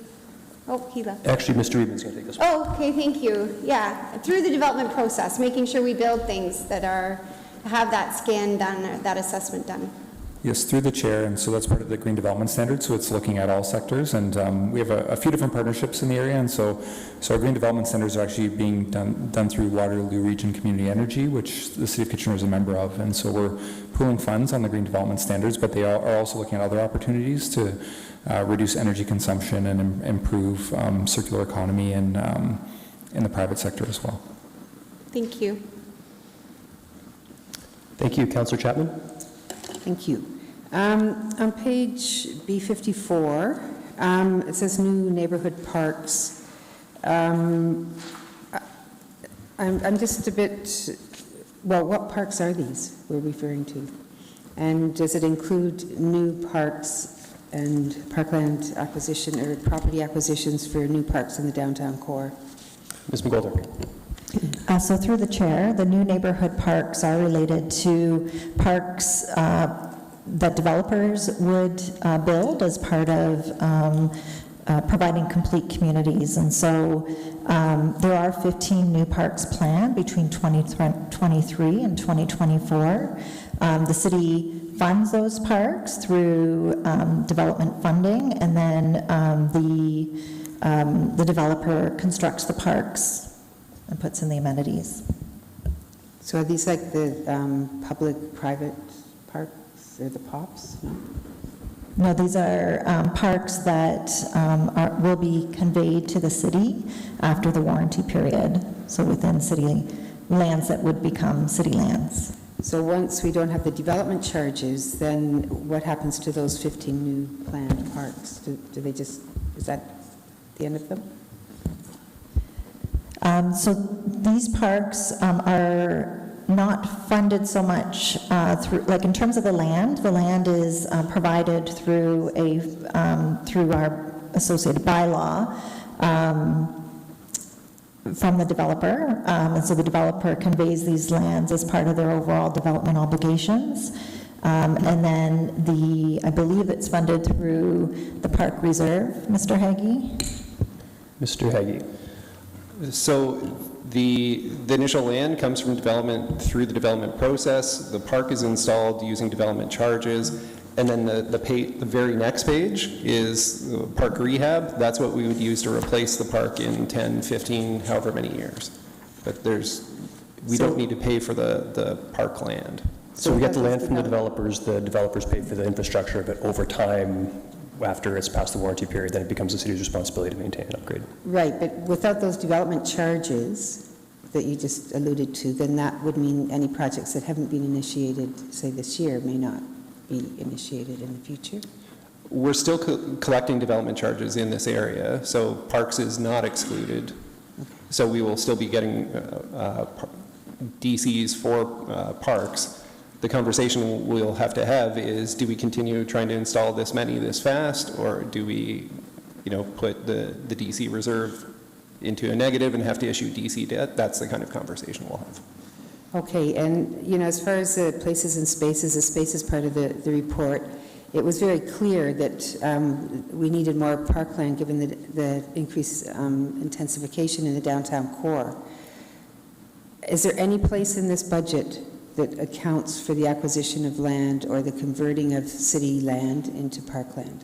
F: Oh, he left.
A: Actually, Mr. Liebman's going to take this one.
F: Oh, okay, thank you. Yeah, through the development process, making sure we build things that have that scan done, that assessment done.
C: Yes, through the chair, and so that's part of the Green Development Standard, so it's looking at all sectors, and we have a few different partnerships in the area, and so our Green Development Standards are actually being done through Waterloo Region Community Energy, which the City of Kitchener is a member of, and so we're pooling funds on the Green Development Standards, but they are also looking at other opportunities to reduce energy consumption and improve circular economy in the private sector as well.
F: Thank you.
A: Thank you. Councillor Chapman?
B: Thank you. On page B54, it says new neighborhood parks. I'm just a bit, well, what parks are these we're referring to? And does it include new parks and parkland acquisition, or property acquisitions for new parks in the downtown core.
A: Ms. McGoldrick.
E: So through the chair, the new neighborhood parks are related to parks that developers would build as part of providing complete communities. And so there are 15 new parks planned between 2023 and 2024. The city funds those parks through development funding, and then the developer constructs the parks and puts in the amenities.
B: So are these like the public-private parks, or the POPs? No?
E: No, these are parks that will be conveyed to the city after the warranty period, so within city lands that would become city lands.
B: So once we don't have the development charges, then what happens to those 15 new planned parks? Do they just, is that the end of them?
E: So these parks are not funded so much through, like in terms of the land is provided through through our associated bylaw from the developer, and so the developer conveys these lands as part of their overall development obligations. And then I believe it's funded through the Park Reserve, Mr. Hagee?
A: Mr. Hagee.
D: So the initial land comes from development through the development process. The park is installed using development charges. And then the very next page is park rehab. That's what we would use to replace the park in 10, 15, however many years. But we don't need to pay for the park land.
A: So we get the land from the developers pay for the infrastructure of it over time. After it's past the warranty period, then it becomes the city's responsibility to maintain and upgrade.
B: Right, but without those development charges that you just alluded to, then that would mean any projects that haven't been initiated, say this year, may not be initiated in the future?
D: We're still collecting development charges in this area, so parks is not excluded. So we will still be getting DCs for parks. The conversation we'll have to have is, do we continue trying to install this many this fast, or do we, put the DC reserve into a negative and have to issue DC debt? That's the kind of conversation we'll have.
B: Okay, and, as far as the places and spaces, the spaces part of the report, it was very clear that we needed more parkland given the increased intensification in the downtown core. Is there any place in this budget that accounts for the acquisition of land or the converting of city land into parkland?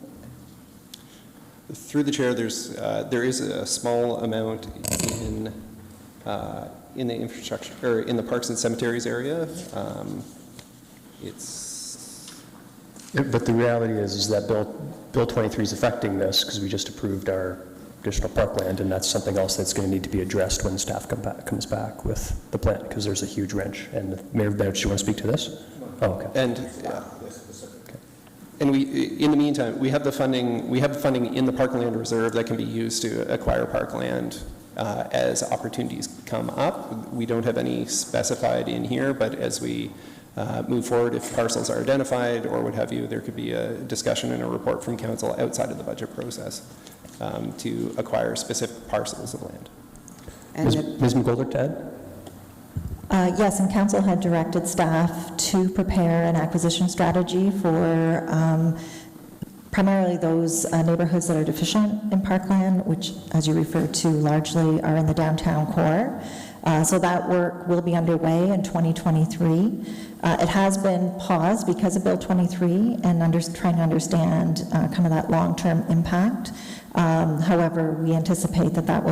D: Through the chair, there is a small amount in the infrastructure, or in the parks and cemeteries area.
A: But the reality is that Bill 23 is affecting this because we just approved our additional parkland, and that's something else that's going to need to be addressed when staff comes back with the plan, because there's a huge wrench. And Mayor Benich, do you want to speak to this? Oh, okay.
D: And in the meantime, we have the funding in the Parkland Reserve that can be used to acquire parkland as opportunities come up. We don't have any specified in here, but as we move forward, if parcels are identified or what have you, there could be a discussion and a report from council outside of the budget process to acquire specific parcels of land.
A: Ms. McGoldrick, to add?
E: Yes, and council had directed staff to prepare an acquisition strategy for primarily those neighborhoods that are deficient in parkland, which, as you referred to, largely are in the downtown core. So that work will be underway in 2023. It has been paused because of Bill 23 and trying to understand kind of that long-term impact. However, we anticipate that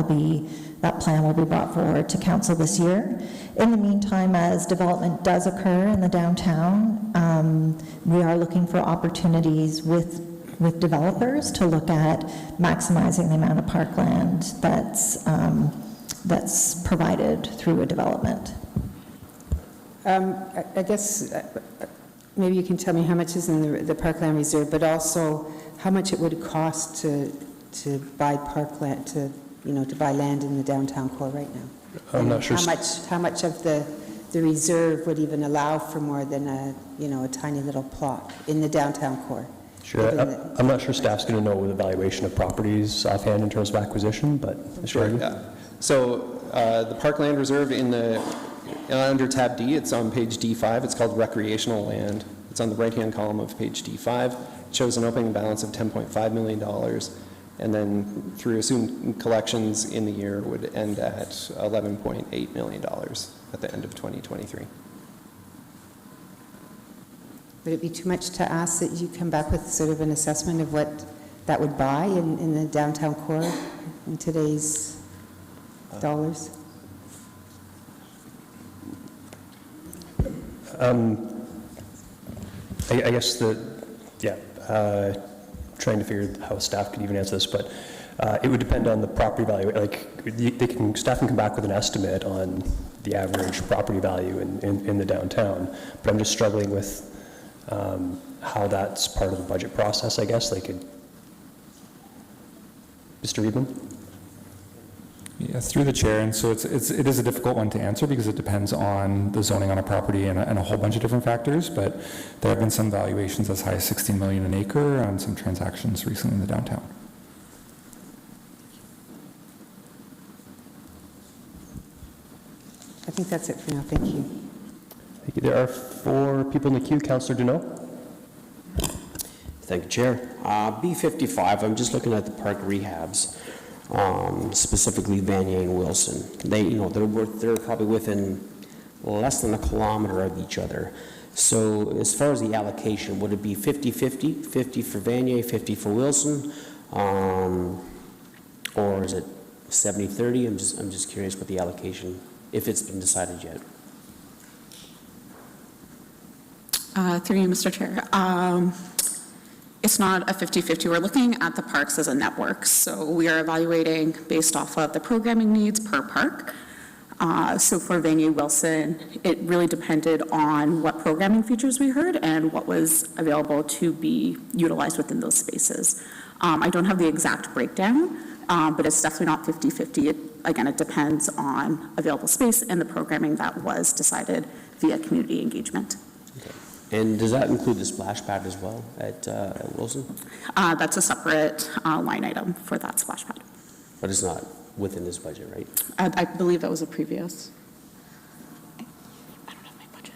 E: plan will be brought forward to council this year. In the meantime, as development does occur in the downtown, we are looking for opportunities with developers to look at maximizing the amount of parkland that's provided through a development.
B: I guess maybe you can tell me how much is in the Parkland Reserve, but also how much it would cost to buy parkland, to buy land in the downtown core right now.
A: I'm not sure.
B: How much of the reserve would even allow for more than a tiny little plot in the downtown core?
A: Sure. I'm not sure staff's going to know the valuation of properties offhand in terms of acquisition, but.
D: Sure, yeah. So the Parkland Reserve under tab D, it's on page D5, it's called recreational land. It's on the right-hand column of page D5. It shows an opening balance of $10.5 million, and then through assumed collections in the year would end at $11.8 million at the end of 2023.
B: Would it be too much to ask that you come back with sort of an assessment of what that would buy in the downtown core in today's dollars?
A: I guess trying to figure how staff could even answer this, but it would depend on the property value. Like, staff can come back with an estimate on the average property value in the downtown, but I'm just struggling with how that's part of the budget process, I guess. Like, Mr. Reedman?
C: Yes, through the chair, and so it is a difficult one to answer because it depends on the zoning on a property and a whole bunch of different factors, but there have been some valuations as high as 16 million an acre on some transactions recently in the downtown.
B: I think that's it for now. Thank you.
A: Thank you. There are 4 people in the queue. Councillor Deneau?
L: Thank you, Chair. B55, I'm just looking at the park rehabs, specifically Vanier and Wilson. They're probably within less than a kilometer of each other. So as far as the allocation, would it be 50-50, 50 for Vanier, 50 for Wilson? Or is it 70-30? I'm just curious what the allocation, if it's been decided yet.
O: Through you, Mr. Chair. It's not a 50-50. We're looking at the parks as a network. So we are evaluating based off of the programming needs per park. So for Vanier Wilson, it really depended on what programming features we heard and what was available to be utilized within those spaces. I don't have the exact breakdown, but it's definitely not 50-50. Again, it depends on available space and the programming that was decided via community engagement.
L: Okay. And does that include the splash pad as well at Wilson?
O: That's a separate line item for that splash pad.
L: But it's not within this budget, right?
O: I believe that was a previous. I don't have my budget.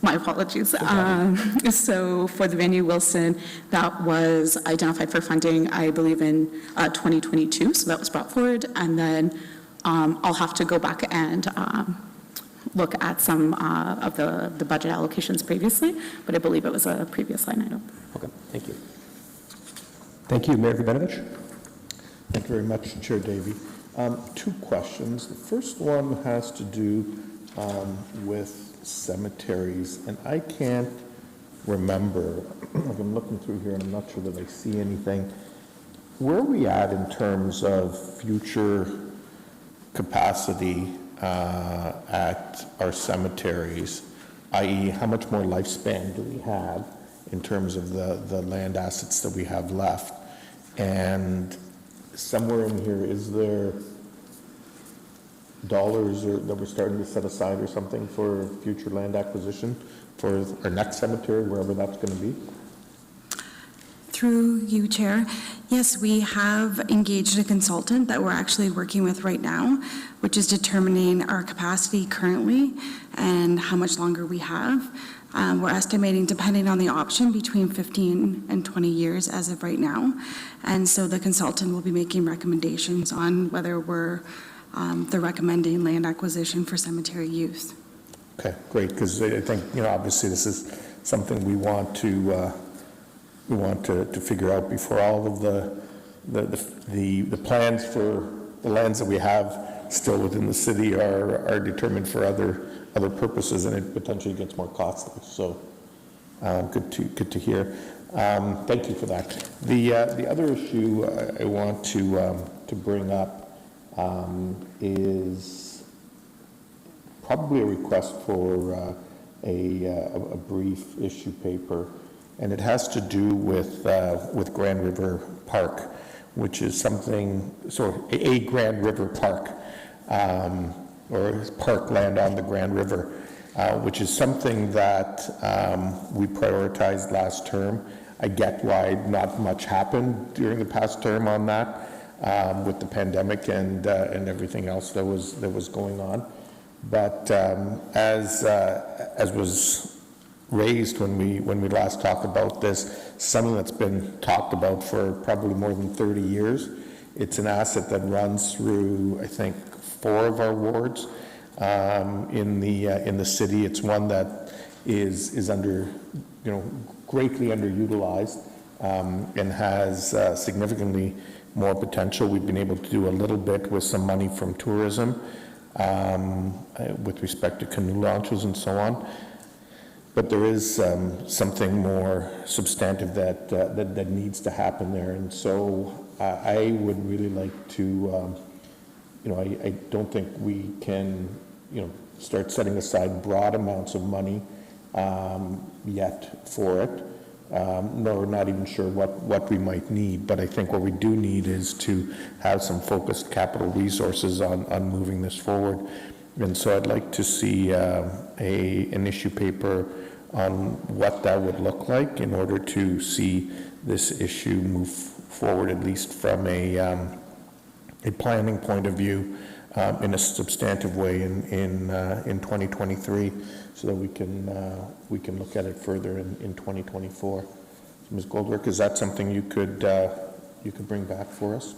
O: My apologies. So for the Vanier Wilson, that was identified for funding, I believe, in 2022. So that was brought forward. And then I'll have to go back and look at some of the budget allocations previously, but I believe it was a previous line item.
L: Okay, thank you.
A: Thank you. Mayor Kubanovich?
I: Thank you very much, Chair Davey. 2 questions. The first one has to do with cemeteries, and I can't remember, like I'm looking through here and I'm not sure that I see anything. Where are we at in terms of future capacity at our cemeteries, i.e. how much more lifespan do we have in terms of the land assets that we have left? And somewhere in here, is there dollars that we're starting to set aside or something for future land acquisition for our next cemetery, wherever that's going to be?
P: Through you, Chair. Yes, we have engaged a consultant that we're actually working with right now, which is determining our capacity currently and how much longer we have. We're estimating, depending on the option, between 15 and 20 years as of right now. And so the consultant will be making recommendations on whether they're recommending land acquisition for cemetery use.
I: Okay, great, because I think, obviously this is something we want to figure out before all of the plans for the lands that we have still within the city are determined for other purposes, and it potentially gets more costly. So good to hear. Thank you for that. The other issue I want to bring up is probably a request for a brief issue paper, and it has to do with Grand River Park, which is something, a Grand River Park, or parkland on the Grand River, which is something that we prioritized last term. I get why not much happened during the past term on that, with the pandemic and everything else that was going on. But as was raised when we last talked about this, something that's been talked about for probably more than 30 years. It's an asset that runs through, I think, 4 of our wards in the city. It's one that is under, greatly underutilized and has significantly more potential. We've been able to do a little bit with some money from tourism with respect to canoe launches and so on. But there is something more substantive that needs to happen there. And so I would really like to, I don't think we can, start setting aside broad amounts of money yet for it. Nor not even sure what we might need, but I think what we do need is to have some focused capital resources on moving this forward. And so I'd like to see an issue paper on what that would look like in order to see this issue move forward, at least from a planning point of view, in a substantive way in 2023, so that we can look at it further in 2024. So Ms. Goldrick, is that something you could bring back for us?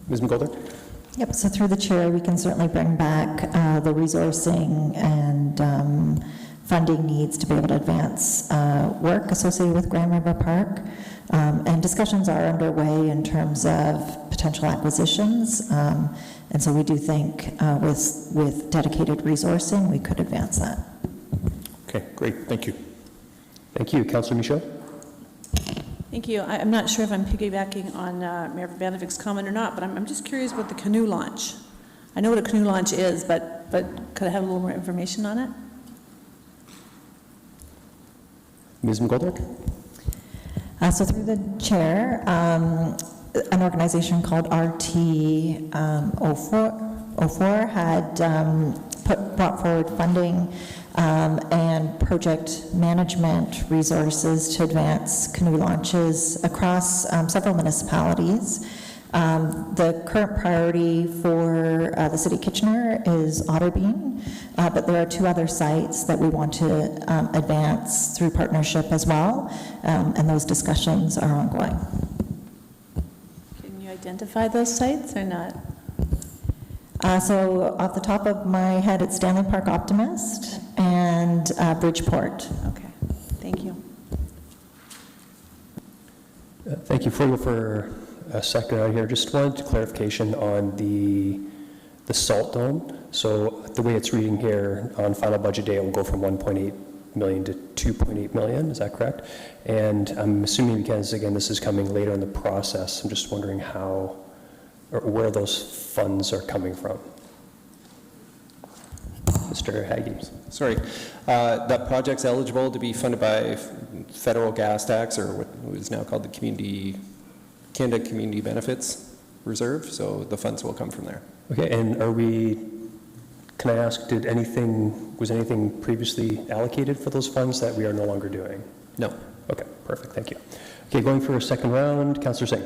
A: Ms. McGoldrick?
E: Yep, so through the chair, we can certainly bring back the resourcing and funding needs to be able to advance work associated with Grand River Park. And discussions are underway in terms of potential acquisitions. And so we do think with dedicated resourcing, we could advance that.
A: Okay, great. Thank you. Thank you. Councillor Michaud?
Q: Thank you. I'm not sure if I'm piggybacking on Mayor Vandevik's comment or not, but I'm just curious about the canoe launch. I know what a canoe launch is, but could I have a little more information on it?
A: Ms. McGoldrick?
E: So through the chair, an organization called RT04 had brought forward funding and project management resources to advance canoe launches across several municipalities. The current priority for the City of Kitchener is Otterbein, but there are 2 other sites that we want to advance through partnership as well, and those discussions are ongoing.
Q: Can you identify those sites or not?
E: So off the top of my head, it's Stanley Park Optimist and Bridgeport.
Q: Okay, thank you.
A: Thank you. For a second out here, just wanted clarification on the salt dome. So the way it's reading here, on final budget day, it will go from 1.8 million to 2.8 million, is that correct? And I'm assuming because, again, this is coming later in the process, I'm just wondering how, or where those funds are coming from. Mr. Haggie.
D: Sorry, that project's eligible to be funded by federal gas tax, or what is now called the Canada Community Benefits Reserve, so the funds will come from there.
A: Okay, and can I ask, was anything previously allocated for those funds that we are no longer doing?
D: No.
A: Okay, perfect, thank you. Okay, going for a second round, Councillor Singh.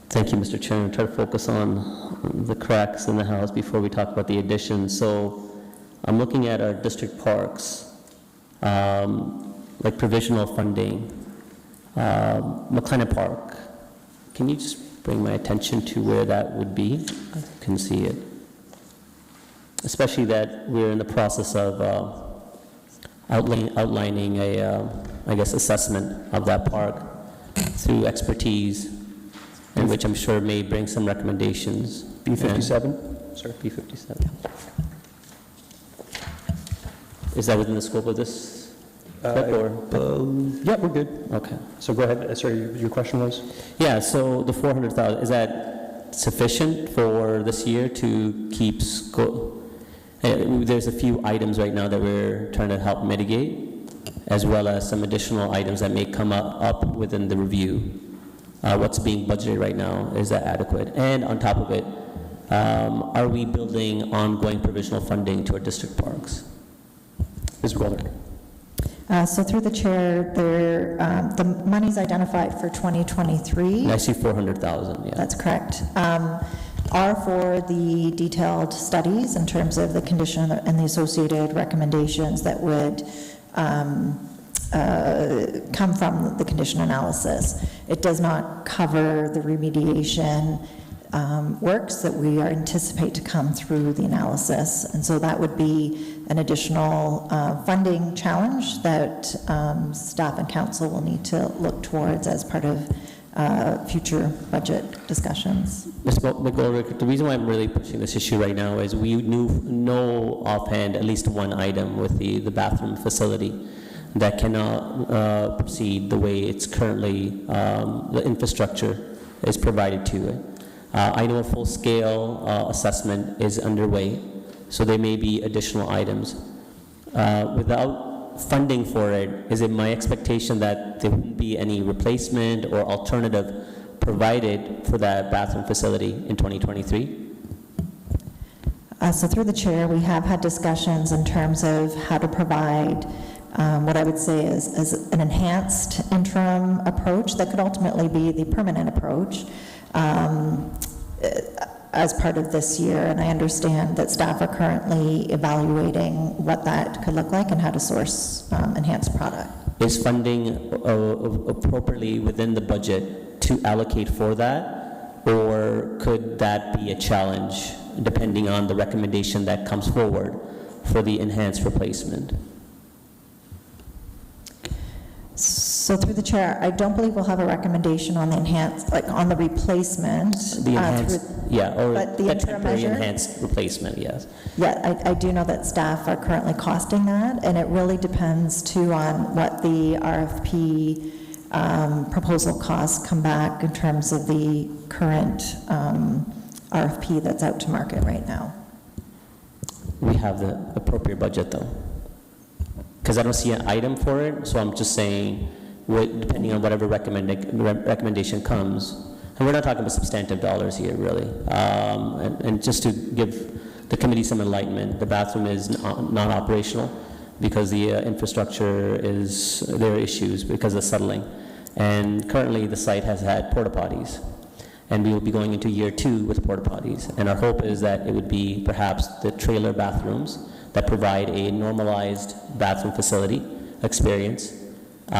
H: Thank you, Mr. Chair. I'll try to focus on the cracks in the house before we talk about the addition. So I'm looking at our district parks, like provisional funding, McLennan Park. Can you just bring my attention to where that would be? I can see it. Especially that we're in the process of outlining a, I guess, assessment of that park through expertise, and which I'm sure may bring some recommendations.
A: B57? Sorry, B57.
H: Is that within the scope of this?
A: Yeah, we're good.
H: Okay.
A: So go ahead. Sorry, your question was?
H: Yeah, so the 400,000, is that sufficient for this year to keep there's a few items right now that we're trying to help mitigate, as well as some additional items that may come up within the review. What's being budgeted right now, is that adequate? And on top of it, are we building ongoing provisional funding to our district parks?
A: Ms. Goldberg.
E: So through the chair, the monies identified for 2023.
H: I see 400,000, yeah.
E: That's correct. Are for the detailed studies in terms of the condition and the associated recommendations that would come from the condition analysis. It does not cover the remediation works that we anticipate to come through the analysis. And so that would be an additional funding challenge that staff and council will need to look towards as part of future budget discussions.
H: Ms. McGoldrick, the reason why I'm really pushing this issue right now is we know offhand at least one item with the bathroom facility that cannot proceed the way it's currently, the infrastructure is provided to it. I know a full-scale assessment is underway, so there may be additional items. Without funding for it, is it my expectation that there won't be any replacement or alternative provided for that bathroom facility in 2023?
E: So through the chair, we have had discussions in terms of how to provide what I would say is an enhanced interim approach that could ultimately be the permanent approach as part of this year. And I understand that staff are currently evaluating what that could look like and how to source enhanced product.
H: Is funding appropriately within the budget to allocate for that, or could that be a challenge depending on the recommendation that comes forward for the enhanced replacement?
E: So through the chair, I don't believe we'll have a recommendation on the enhanced, like on the replacement.
H: The enhanced, or
E: but the
H: that
E: interim
H: temporary
E: measure?
H: enhanced replacement, yes.
E: Yeah, I do know that staff are currently costing that, and it really depends too on what the RFP proposal costs come back in terms of the current RFP that's out to market right now.
H: We have the appropriate budget though. Because I don't see an item for it, so I'm just saying, depending on whatever recommendation comes, and we're not talking about substantive dollars here, really. And just to give the committee some enlightenment, the bathroom is non-operational because the infrastructure is, there are issues because of settling. And currently, the site has had porta potties. And we will be going into year 2 with porta potties. And our hope is that it would be perhaps the trailer bathrooms that provide a normalized bathroom facility experience. Do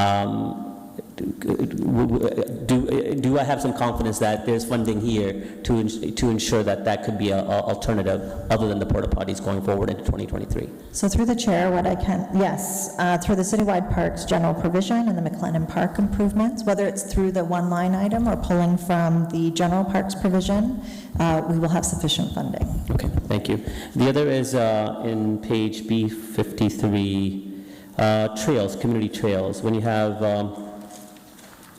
H: I have some confidence that there's funding here to ensure that that could be an alternative other than the porta potties going forward into 2023?
E: So through the chair, what I can, yes, through the citywide parks general provision and the McLennan Park improvements, whether it's through the one line item or pulling from the general parks provision, we will have sufficient funding.
H: Okay, thank you. The other is in page B53, trails, community trails. When you have,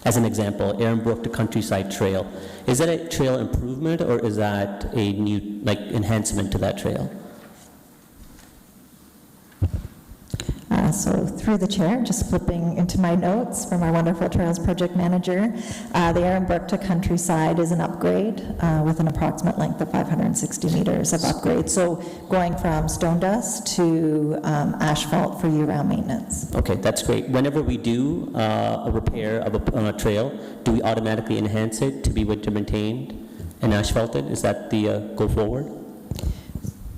H: as an example, Aaronbrook to Countryside Trail, is that a trail improvement or is that a new, like, enhancement to that trail?
E: So through the chair, just flipping into my notes from our wonderful Trails Project Manager, the Aaronbrook to Countryside is an upgrade with an approximate length of 560 meters of upgrade. So going from stone dust to asphalt for year-round maintenance.
H: Okay, that's great. Whenever we do a repair of a trail, do we automatically enhance it to be winter maintained and asphalted? Is that the go forward?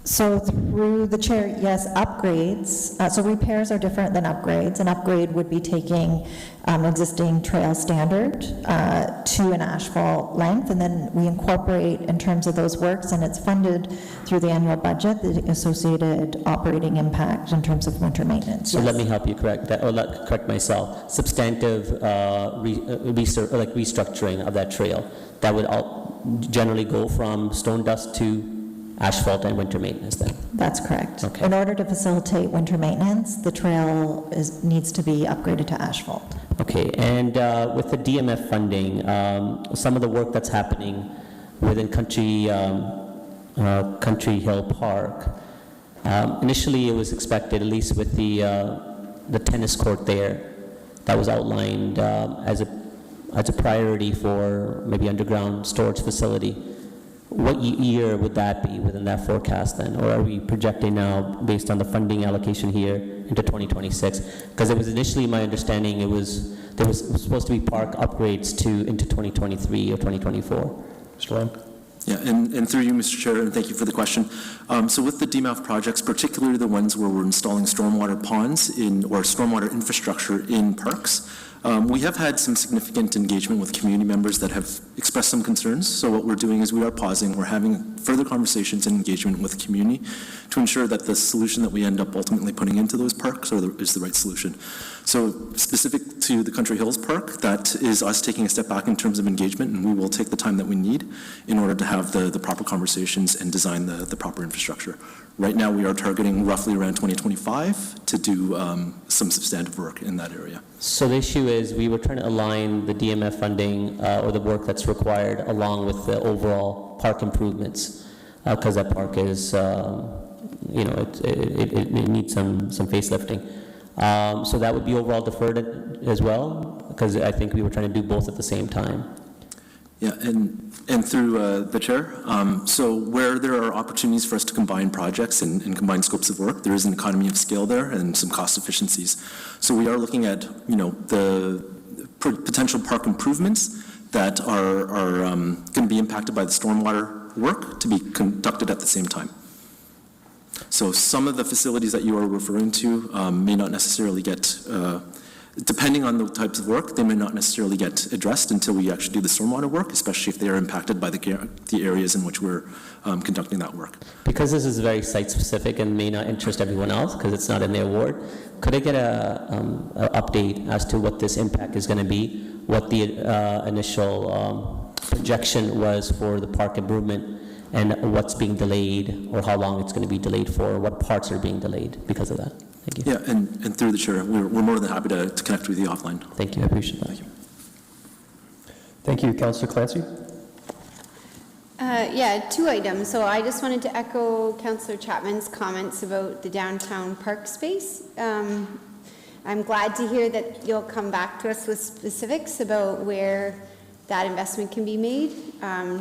E: So through the chair, yes, upgrades. So repairs are different than upgrades. An upgrade would be taking existing trail standard to an asphalt length, and then we incorporate in terms of those works, and it's funded through the annual budget, the associated operating impact in terms of winter maintenance.
H: So
E: Yes.
H: let me help you correct that, or correct myself. Substantive restructuring of that trail, that would generally go from stone dust to asphalt and winter maintenance then?
E: That's correct.
H: Okay.
E: In order to facilitate winter maintenance, the trail needs to be upgraded to asphalt.
H: Okay, and with the DMF funding, some of the work that's happening within Country Hill Park, initially it was expected, at least with the tennis court there, that was outlined as a priority for maybe underground storage facility. What year would that be within that forecast then? Or are we projecting now, based on the funding allocation here, into 2026? Because it was initially my understanding there was supposed to be park upgrades into 2023 or 2024.
A: Mr. Lamb?
R: Yeah, and through you, Mr. Chair, and thank you for the question. So with the DMAF projects, particularly the ones where we're installing stormwater ponds or stormwater infrastructure in parks, we have had some significant engagement with community members that have expressed some concerns. So what we're doing is we are pausing. We're having further conversations and engagement with the community to ensure that the solution that we end up ultimately putting into those parks is the right solution. So specific to the Country Hills Park, that is us taking a step back in terms of engagement, and we will take the time that we need in order to have the proper conversations and design the proper infrastructure. Right now, we are targeting roughly around 2025 to do some substantive work in that area.
H: So the issue is we were trying to align the DMF funding or the work that's required along with the overall park improvements, because that park is, it needs some facelifting. So that would be overall deferred as well, because I think we were trying to do both at the same time.
R: Yeah, and through the chair, so where there are opportunities for us to combine projects and combine scopes of work, there is an economy of scale there and some cost efficiencies. So we are looking at, the potential park improvements that are going to be impacted by the stormwater work to be conducted at the same time. So some of the facilities that you are referring to may not necessarily get, depending on the types of work, they may not necessarily get addressed until we actually do the stormwater work, especially if they are impacted by the areas in which we're conducting that work.
H: Because this is very site-specific and may not interest everyone else because it's not in their ward, could I get a update as to what this impact is going to be, what the initial projection was for the park improvement, and what's being delayed, or how long it's going to be delayed for, what parts are being delayed because of that? Thank you.
R: Yeah, and through the chair, we're more than happy to connect with you offline.
H: Thank you, I appreciate that.
R: Thank you.
A: Thank you. Councillor Clancy?
F: Yeah, two items. So I just wanted to echo Councillor Chapman's comments about the downtown park space. I'm glad to hear that you'll come back to us with specifics about where that investment can be made,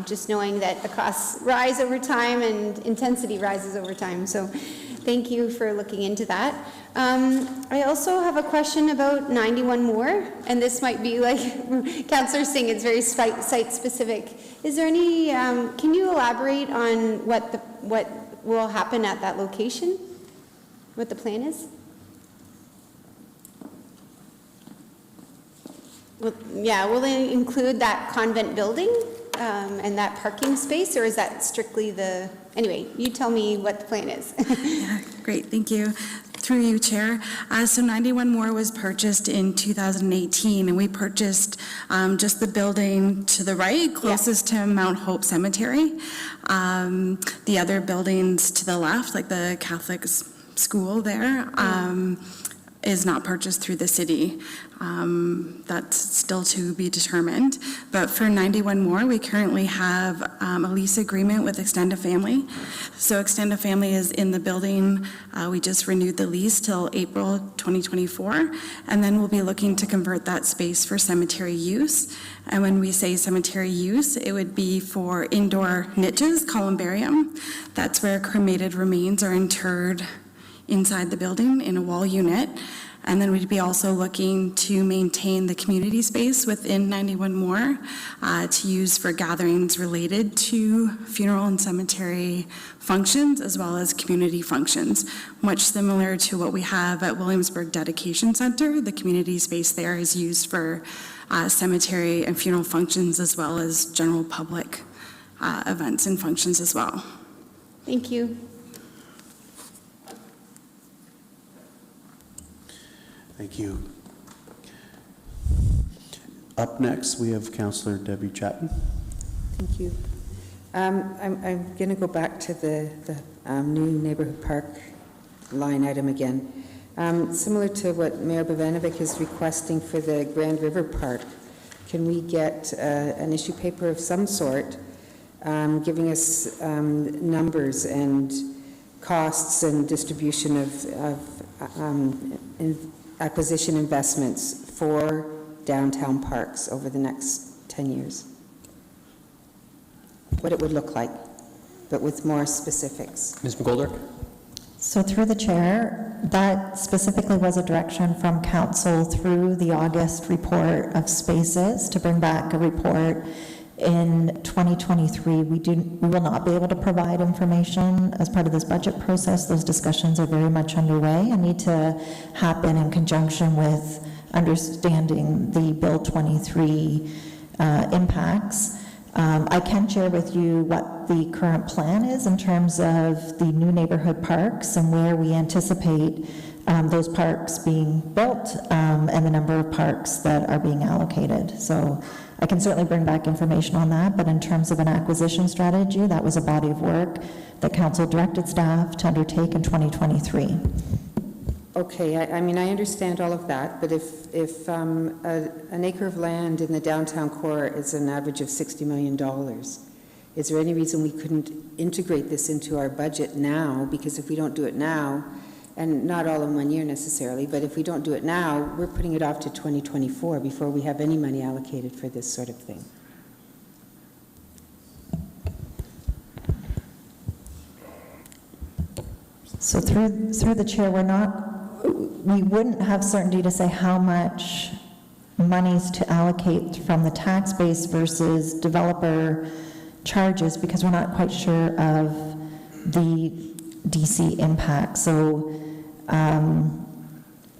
F: just knowing that the costs rise over time and intensity rises over time. So thank you for looking into that. I also have a question about 91 Moore, and this might be like Councillor Singh, it's very site-specific. Is there any, can you elaborate on what will happen at that location? What the plan is? Will they include that convent building and that parking space, or is that strictly the, anyway, you tell me what the plan is.
P: Yeah, great, thank you. Through you, Chair. So 91 Moore was purchased in 2018, and we purchased just the building to the right, closest to Mount Hope Cemetery. The other buildings to the left, like the Catholic school there, is not purchased through the city. That's still to be determined. But for 91 Moore, we currently have a lease agreement with Extenda Family. So Extenda Family is in the building. We just renewed the lease till April 2024, and then we'll be looking to convert that space for cemetery use. And when we say cemetery use, it would be for indoor niches, columbarium. That's where cremated remains are interred inside the building in a wall unit. And then we'd be also looking to maintain the community space within 91 Moore to use for gatherings related to funeral and cemetery functions, as well as community functions. Much similar to what we have at Williamsburg Dedication Center, the community space there is used for cemetery and funeral functions, as well as general public events and functions as well.
F: Thank you.
S: Thank you. Up next, we have Councillor Debbie Chapman.
B: Thank you. I'm going to go back to the new neighborhood park line item again. Similar to what Mayor Bavanovic is requesting for the Grand River Park, can we get an issue paper of some sort giving us numbers and costs and distribution of acquisition investments for downtown parks over the next 10 years? What it would look like, but with more specifics.
A: Ms. McGoldrick?
E: So through the chair, that specifically was a direction from council through the August report of spaces to bring back a report in 2023. We will not be able to provide information as part of this budget process. Those discussions are very much underway and need to happen in conjunction with understanding the Bill 23 impacts. I can share with you what the current plan is in terms of the new neighborhood parks and where we anticipate those parks being built and the number of parks that are being allocated. So I can certainly bring back information on that, but in terms of an acquisition strategy, that was a body of work that council directed staff to undertake in 2023.
B: Okay, I mean, I understand all of that, but if an acre of land in the downtown core is an average of $60 million, is there any reason we couldn't integrate this into our budget now? Because if we don't do it now, and not all in 1 year necessarily, but if we don't do it now, we're putting it off to 2024 before we have any money allocated for this sort of thing.
E: So through the chair, we wouldn't have certainty to say how much monies to allocate from the tax base versus developer charges because we're not quite sure of the DC impact. So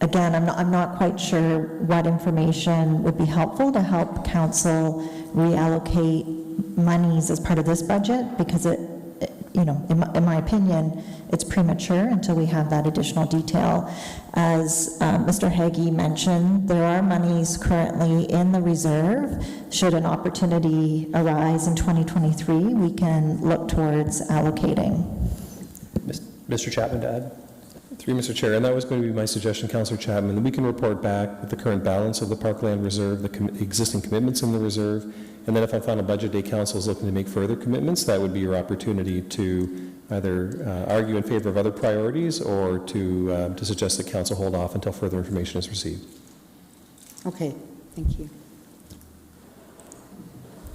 E: again, I'm not quite sure what information would be helpful to help council reallocate monies as part of this budget because in my opinion, it's premature until we have that additional detail. As Mr. Hagee mentioned, there are monies currently in the reserve. Should an opportunity arise in 2023, we can look towards allocating.
A: Mr. Chapman to add?
D: Through Mr. Chair, and that was going to be my suggestion, Councillor Chapman, that we can report back with the current balance of the Parkland Reserve, the existing commitments in the reserve, and then if on final budget day council is looking to make further commitments, that would be your opportunity to either argue in favor of other priorities or to suggest that council hold off until further information is received.
B: Okay, thank you.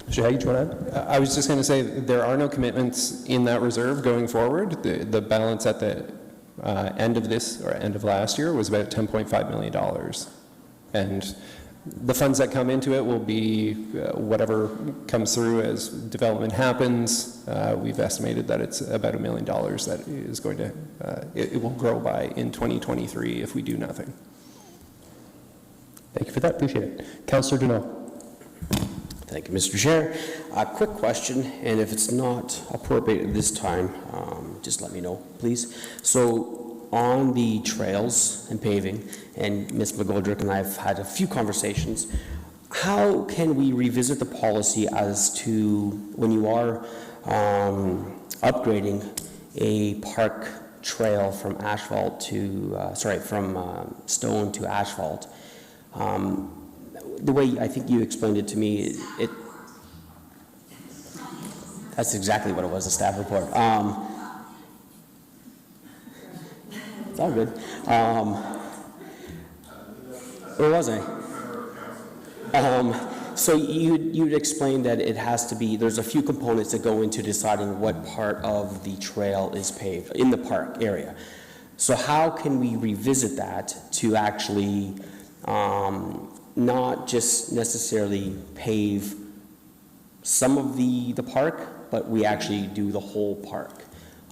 A: Mr. Hagee, do you want to add?
D: I was just going to say there are no commitments in that reserve going forward. The balance at the end of this or end of last year was about $10.5 million. And the funds that come into it will be whatever comes through as development happens. We've estimated that it's about $1 million that is going to, it will grow by in 2023 if we do nothing.
A: Thank you for that. Appreciate it. Councillor Duneau.
L: Thank you, Mr. Chair. A quick question, and if it's not appropriate at this time, just let me know, please. So on the trails and paving, and Ms. McGoldrick and I have had a few conversations, how can we revisit the policy as to when you are upgrading a park trail from asphalt to, from stone to asphalt? The way I think you explained it to me, that's exactly what it was, a staff report. It's all good. Where was I? So you'd explained that it has to be, there's a few components that go into deciding what part of the trail is paved in the park area. So how can we revisit that to actually not just necessarily pave some of the park, but we actually do the whole park?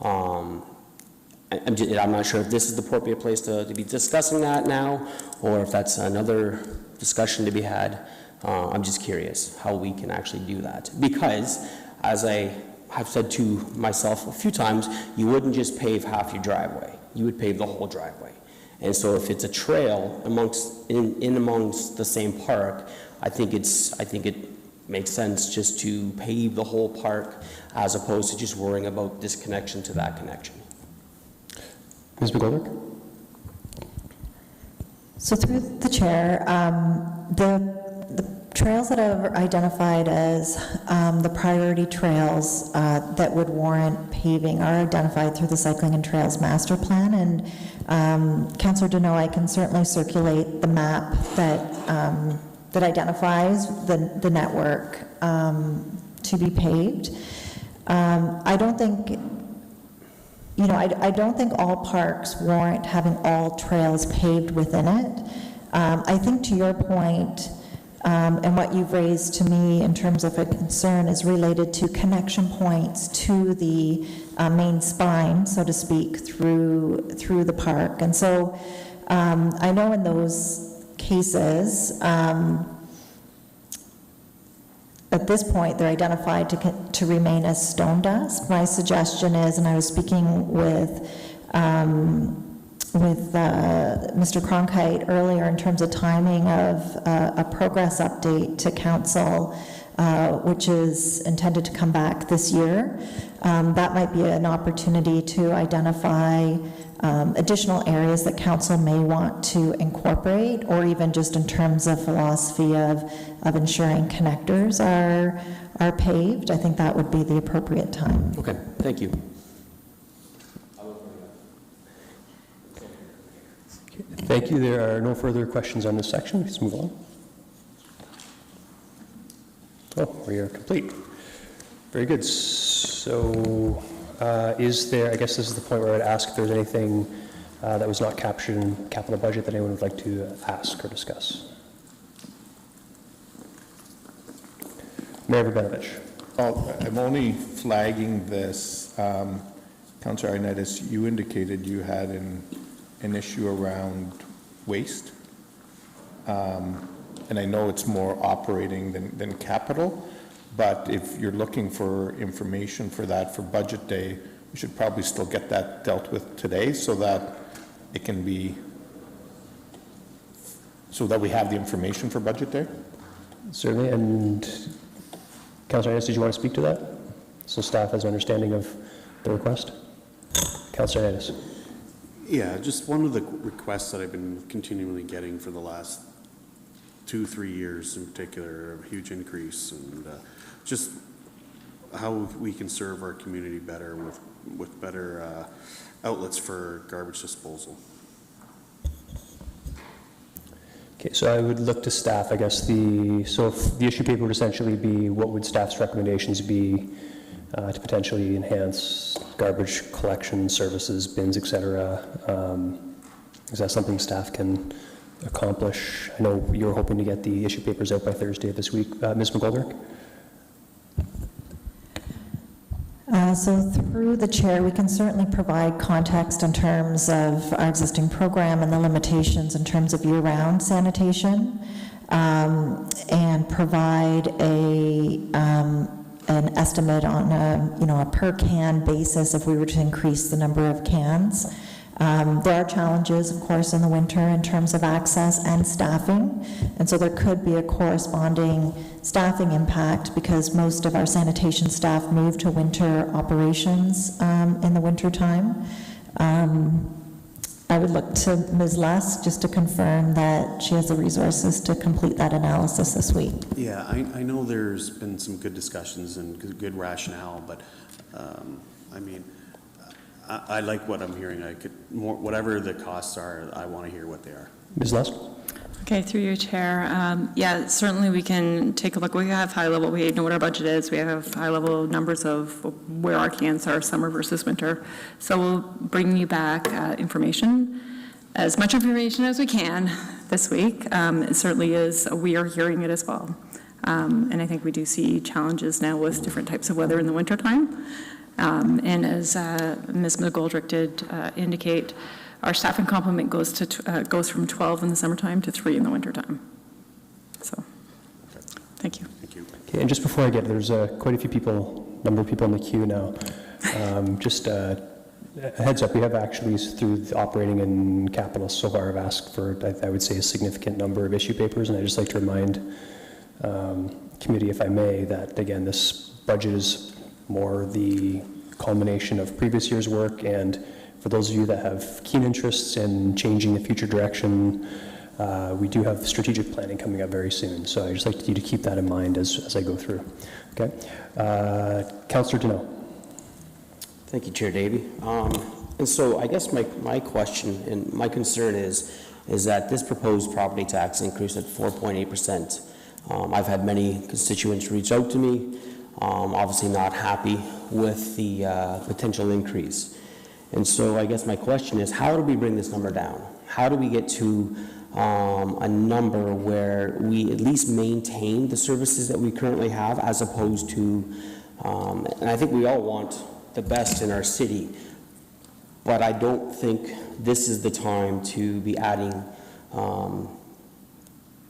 L: I'm not sure if this is the appropriate place to be discussing that now, or if that's another discussion to be had. I'm just curious how we can actually do that. Because, as I have said to myself a few times, you wouldn't just pave half your driveway. You would pave the whole driveway. And so if it's a trail amongst the same park, I think it make sense just to pave the whole park as opposed to just worrying about this connection to that connection.
A: Ms. McGoldrick?
E: So through the chair, the trails that are identified as the priority trails that would warrant paving are identified through the Cycling and Trails Master Plan. And Councillor Deneau, I can certainly circulate the map that identifies the network to be paved. I don't think, I don't think all parks warrant having all trails paved within it. I think to your point, and what you've raised to me in terms of a concern is related to connection points to the main spine, so to speak, through the park. And so I know in those cases, at this point, they're identified to remain as stone dust. My suggestion is, and I was speaking with Mr. Cronkite earlier in terms of timing of a progress update to council, which is intended to come back this year. That might be an opportunity to identify additional areas that council may want to incorporate, or even just in terms of philosophy of ensuring connectors are paved. I think that would be the appropriate time.
L: Okay, thank you.
A: Thank you. There are no further questions on this section. Let's move on. Oh, we are complete. Very good. So is there, I guess this is the point where I would ask if there's anything that was not captured in capital budget that anyone would like to ask or discuss. Mayor Verbenovich.
I: I'm only flagging this. Councillor Ioannidis, you indicated you had an issue around waste. And I know it's more operating than capital, but if you're looking for information for that for budget day, we should probably still get that dealt with today so that it can be, so that we have the information for budget day.
A: Certainly. And Councillor Ioannidis, did you want to speak to that? So staff has an understanding of the request? Councillor Ioannidis.
T: Yeah, just one of the requests that I've been continually getting for the last 2-3 years in particular, a huge increase, and just how we can serve our community better with better outlets for garbage disposal.
A: Okay, so I would look to staff, I guess, so if the issue paper would essentially be, what would staff's recommendations be to potentially enhance garbage collection services, bins, et cetera? Is that something staff can accomplish? I know you're hoping to get the issue papers out by Thursday of this week. Ms. McGoldrick?
E: So through the chair, we can certainly provide context in terms of our existing program and the limitations in terms of year-round sanitation, and provide an estimate on a per can basis if we were to increase the number of cans. There are challenges, of course, in the winter in terms of access and staffing, and so there could be a corresponding staffing impact because most of our sanitation staff move to winter operations in the winter time. I would look to Ms. Lusk just to confirm that she has the resources to complete that analysis this week.
T: Yeah, I know there's been some good discussions and good rationale, but I mean, I like what I'm hearing. Whatever the costs are, I want to hear what they are.
A: Ms. Lusk?
U: Okay, through your chair. Yeah, certainly we can take a look. We have high level, we know what our budget is. We have high level numbers of where our cans are summer versus winter. So we'll bring you back information, as much information as we can this week. It certainly is, we are hearing it as well. And I think we do see challenges now with different types of weather in the wintertime. And as Ms. McGoldrick did indicate, our staffing complement goes from 12 in the summertime to 3 in the wintertime. So, thank you.
T: Thank you.
A: Okay, and just before I get, there's quite a few number of people in the queue now. Just a heads up, we have actually, through the operating and capital so far, have asked for, I would say, a significant number of issue papers, and I'd just like to remind committee, if I may, that, again, this budget is more the culmination of previous year's work, and for those of you that have keen interests in changing the future direction, we do have strategic planning coming up very soon, so I'd just like you to keep that in mind as I go through. Okay? Councillor Deneau.
L: Thank you, Chair Davey. And so I guess my question and my concern is that this proposed property tax increase at 4.8%. I've had many constituents reach out to me, obviously not happy with the potential increase. And so I guess my question is, how do we bring this number down? How do we get to a number where we at least maintain the services that we currently have, as opposed to, and I think we all want the best in our city, but I don't think this is the time to be adding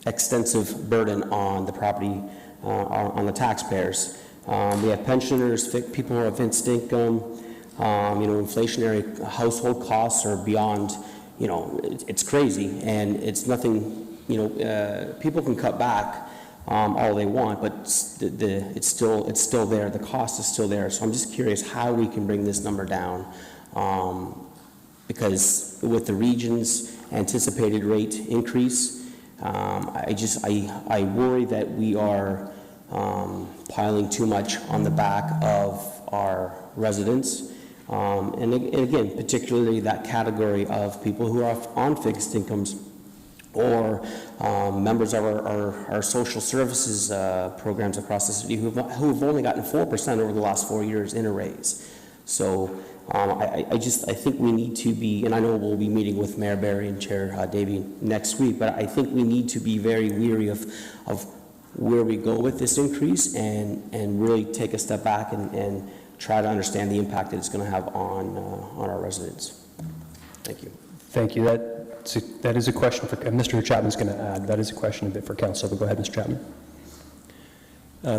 L: extensive burden on the property, on the taxpayers. We have pensioners, people who have fixed income, inflationary household costs are beyond, it's crazy, and it's nothing, people can cut back all they want, but it's still there, the cost is still there. So I'm just curious how we can bring this number down, because with the region's anticipated rate increase, I worry that we are piling too much on the back of our residents. And again, particularly that category of people who are on fixed incomes, or members of our social services programs across the city who have only gotten 4% over the last 4 years in a raise. So I think we need to be, and I know we'll be meeting with Mayor Barry and Chair Davey next week, but I think we need to be very weary of where we go with this increase, and really take a step back and try to understand the impact that it's going to have on our residents. Thank you.
A: Thank you. That is a question for, Mr. Chapman's going to add, that is a question a bit for council, but go ahead, Mr. Chapman.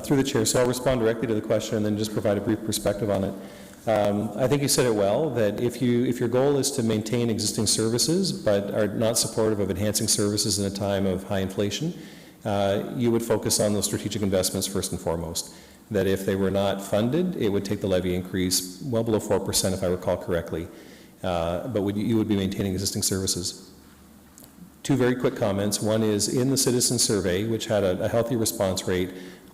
D: Through the chair, so I'll respond directly to the question and then just provide a brief perspective on it. I think you said it well, that if your goal is to maintain existing services but are not supportive of enhancing services in a time of high inflation, you would focus on those strategic investments first and foremost. That if they were not funded, it would take the levy increase well below 4%, if I recall correctly, but you would be maintaining existing services. Two very quick comments. One is, in the citizen survey, which had a healthy response rate,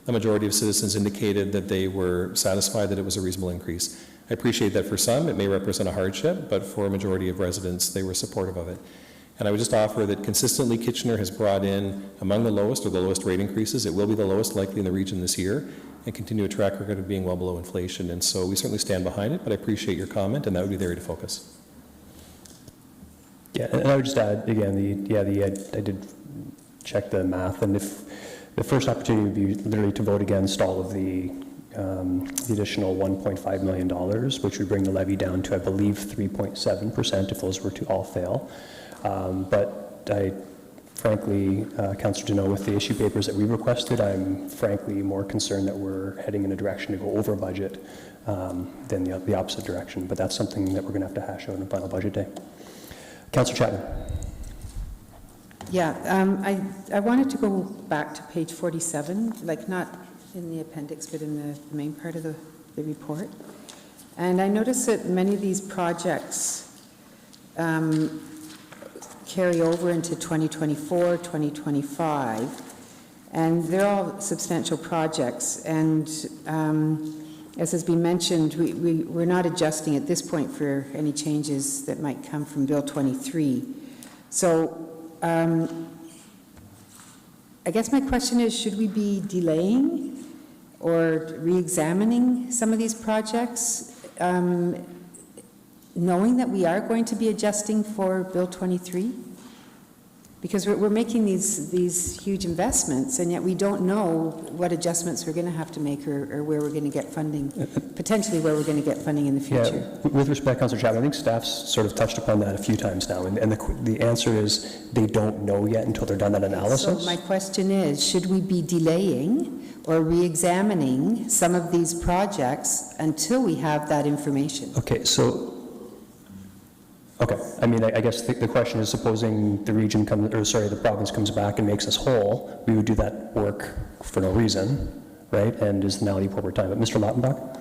D: a majority of citizens indicated that they were satisfied that it was a reasonable increase. I appreciate that for some it may represent a hardship, but for a majority of residents, they were supportive of it. And I would just offer that consistently Kitchener has brought in among the lowest or the lowest rate increases. It will be the lowest likely in the region this year, and continue a track record of being well below inflation. And so we certainly stand behind it, but I appreciate your comment, and that would be the area to focus.
A: Yeah, and I would just add, again, I did check the math, and if the first opportunity would be literally to vote against all of the additional $1.5 million, which would bring the levy down to, I believe, 3.7% if those were to all fail. But I, frankly, Councillor Deneau, with the issue papers that we requested, I'm frankly more concerned that we're heading in a direction to go over budget than the opposite direction. But that's something that we're going to have to hash out in the final budget day. Councillor Chapman.
B: Yeah, I wanted to go back to page 47, like not in the appendix, but in the main part of the report. And I noticed that many of these projects carry over into 2024, 2025, and they're all substantial projects. And as has been mentioned, we're not adjusting at this point for any changes that might come from Bill 23. So I guess my question is, should we be delaying or re-examining some of these projects, knowing that we are going to be adjusting for Bill 23? Because we're making these huge investments, and yet we don't know what adjustments we're going to have to make, or where we're going to get funding, potentially where we're going to get funding in the future.
A: Yeah, with respect, Councillor Chapman, I think staff's sort of touched upon that a few times now, and the answer is they don't know yet until they're done that analysis.
B: So my question is, should we be delaying or re-examining some of these projects until we have that information?
A: Okay, so Okay, I mean, I guess the question is, supposing the region comes, or sorry, the province comes back and makes us whole, we would do that work for no reason, right? And is now the appropriate time. But Mr. Lautenbach?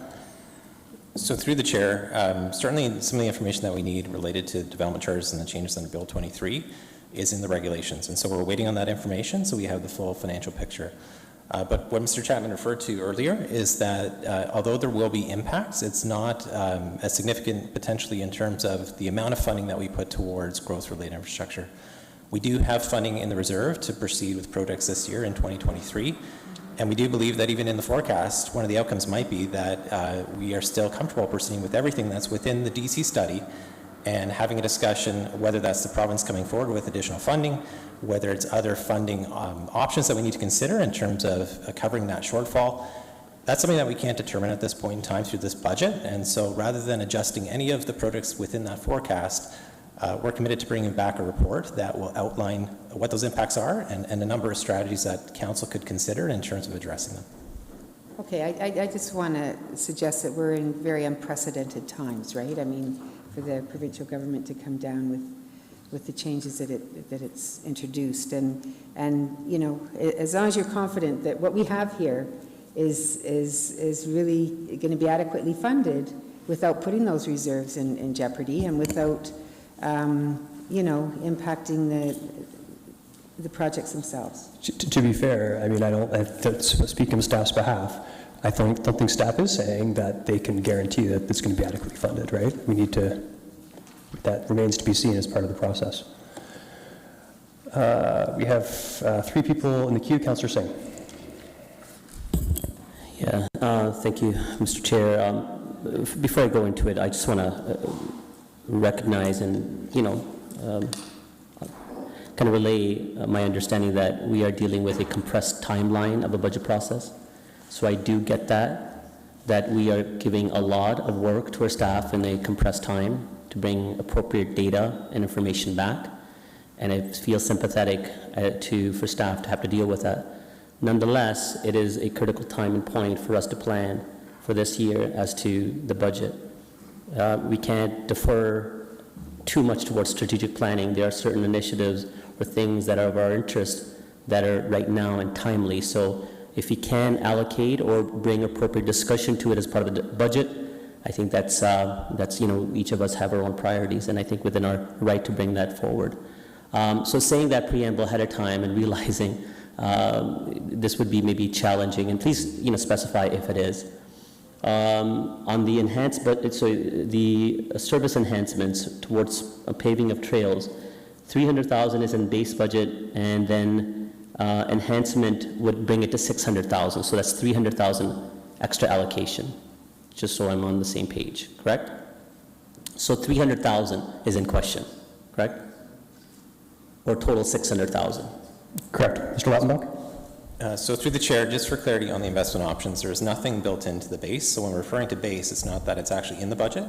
G: So through the chair, certainly some of the information that we need related to development charters and the changes under Bill 23 is in the regulations. And so we're waiting on that information so we have the full financial picture. But what Mr. Chapman referred to earlier is that although there will be impacts, it's not as significant potentially in terms of the amount of funding that we put towards growth-related infrastructure. We do have funding in the reserve to proceed with projects this year in 2023. And we do believe that even in the forecast, one of the outcomes might be that we are still comfortable proceeding with everything that's within the DC study and having a discussion whether that's the province coming forward with additional funding, whether it's other funding options that we need to consider in terms of covering that shortfall. That's something that we can't determine at this point in time through this budget. And so rather than adjusting any of the projects within that forecast, we're committed to bringing back a report that will outline what those impacts are and a number of strategies that council could consider in terms of addressing them.
B: Okay, I just want to suggest that we're in very unprecedented times, right? I mean, for the provincial government to come down with the changes that it's introduced, and you know, as long as you're confident that what we have here is really going to be adequately funded without putting those reserves in jeopardy and without you know, impacting the projects themselves.
A: To be fair, I mean, speaking on staff's behalf, I don't think staff is saying that they can guarantee that it's going to be adequately funded, right? We need to, that remains to be seen as part of the process. We have 3 people in the queue. Councillor Singh.
H: Yeah, thank you, Mr. Chair. Before I go into it, I just want to recognize and, you know, kind of relay my understanding that we are dealing with a compressed timeline of a budget process. So I do get that we are giving a lot of work to our staff in a compressed time to bring appropriate data and information back. And I feel sympathetic for staff to have to deal with that. Nonetheless, it is a critical time and point for us to plan for this year as to the budget. We can't defer too much towards strategic planning. There are certain initiatives or things that are of our interest that are right now and timely. So if we can allocate or bring appropriate discussion to it as part of the budget, I think that's you know, each of us have our own priorities, and I think within our right to bring that forward. So saying that preamble ahead of time and realizing this would be maybe challenging, and please, you know, specify if it is. On the the service enhancements towards paving of trails, 300,000 is in base budget, and then enhancement would bring it to 600,000. So that's 300,000 extra allocation, just so I'm on the same page, correct? So 300,000 is in question, correct? Or total 600,000?
A: Correct. Mr. Lautenbach?
G: So through the chair, just for clarity on the investment options, there is nothing built into the base. So when we're referring to base, it's not that it's actually in the budget.